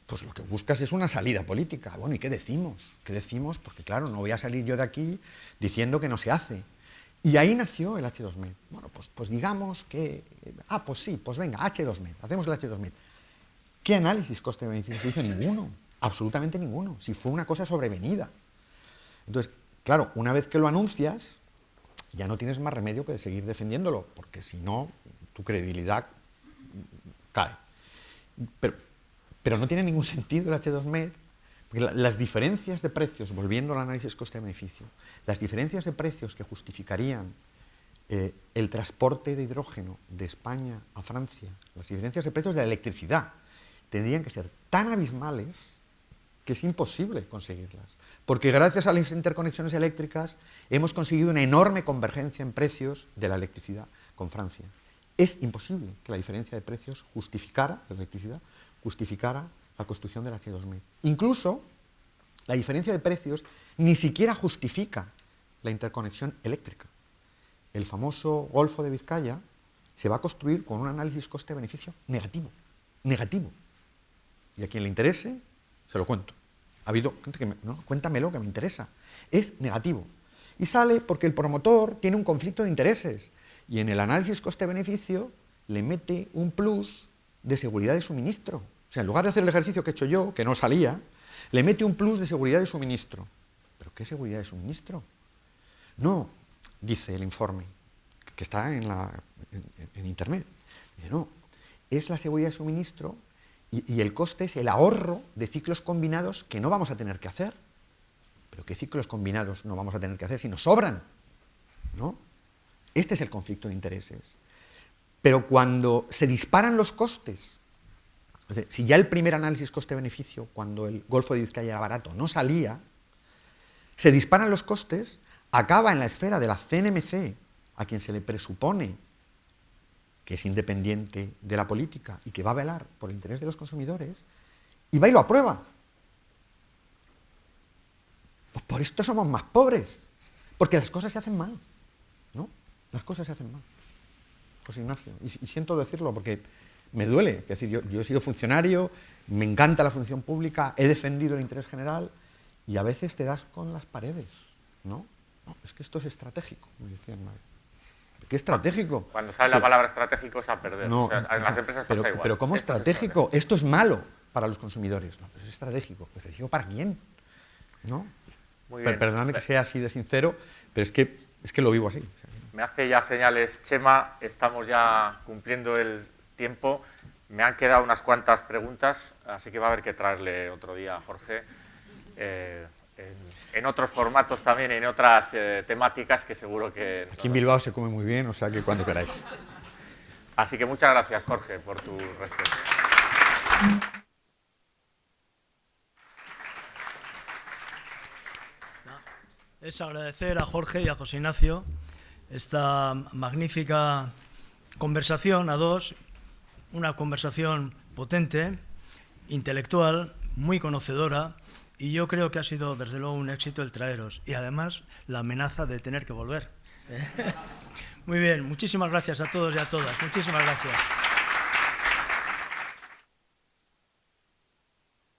pues lo que buscas es una salida política. Bueno, ¿y qué decimos? ¿Qué decimos? Porque claro, no voy a salir yo de aquí diciendo que no se hace. Y ahí nació el H2Med. Bueno, pues digamos que... pues sí, pues venga, H2Med, hacemos el H2Med. ¿Qué análisis coste-beneficio se hizo? Ninguno, absolutamente ninguno, si fue una cosa sobrevenida. Entonces, claro, una vez que lo anuncias, ya no tienes más remedio que seguir defendiéndolo, porque si no, tu credibilidad cae. Pero no tiene ningún sentido el H2Med, porque las diferencias de precios, volviendo al análisis coste-beneficio, las diferencias de precios que justificarían el transporte de hidrógeno de España a Francia, las diferencias de precios de la electricidad, tendrían que ser tan abismales que es imposible conseguirlas. Porque gracias a las interconexiones eléctricas hemos conseguido una enorme convergencia en precios de la electricidad con Francia. Es imposible que la diferencia de precios justificara, de la electricidad, justificara la construcción del H2Med. Incluso la diferencia de precios ni siquiera justifica la interconexión eléctrica. El famoso Golfo de Vizcaya se va a construir con un análisis coste-beneficio negativo. Negativo. Y a quien le interese, se lo cuento. Ha habido gente que cuéntamelo, que me interesa. Es negativo. Y sale porque el promotor tiene un conflicto de intereses. Y en el análisis coste-beneficio le mete un plus de seguridad de suministro. O sea, en lugar de hacer el ejercicio que he hecho yo, que no salía, le mete un plus de seguridad de suministro. ¿Pero qué seguridad de suministro? No, dice el informe, que está en Internet. Dice, no, es la seguridad de suministro y el coste es el ahorro de ciclos combinados que no vamos a tener que hacer. ¿Pero qué ciclos combinados no vamos a tener que hacer si nos sobran? ¿No? Este es el conflicto de intereses. Pero cuando se disparan los costes, es decir, si ya el primer análisis coste-beneficio, cuando el Golfo de Vizcaya era barato, no salía, se disparan los costes, acaba en la esfera de la CNMC, a quien se le presupone que es independiente de la política y que va a velar por el interés de los consumidores, y va y lo aprueba. Pues por esto somos más pobres, porque las cosas se hacen mal, ¿no? Las cosas se hacen mal. José Ignacio, y siento decirlo porque me duele, es decir, yo he sido funcionario, me encanta la función pública, he defendido el interés general, y a veces te das con las paredes, ¿no? No, es que esto es estratégico, me decían una vez. ¿Qué estratégico? Cuando sale la palabra estratégico es a perder. No, o sea, en las empresas pasa igual. Pero ¿cómo estratégico? Esto es malo para los consumidores. No, pues es estratégico. Pues ¿estratégico para quién? ¿No? Muy bien. Perdóname que sea así de sincero, pero es que lo vivo así. Me hace ya señales Chema, estamos ya cumpliendo el tiempo. Me han quedado unas cuantas preguntas, así que va a haber que traerle otro día a Jorge. En otros formatos también, en otras temáticas que seguro que... Aquí en Bilbao se come muy bien, o sea que cuando queráis. Así que muchas gracias, Jorge, por tu respuesta. Es agradecer a Jorge y a José Ignacio esta magnífica conversación a dos, una conversación potente, intelectual, muy conocedora, y yo creo que ha sido, desde luego, un éxito el traeros. Y además, la amenaza de tener que volver. Muy bien, muchísimas gracias a todos y a todas. Muchísimas gracias.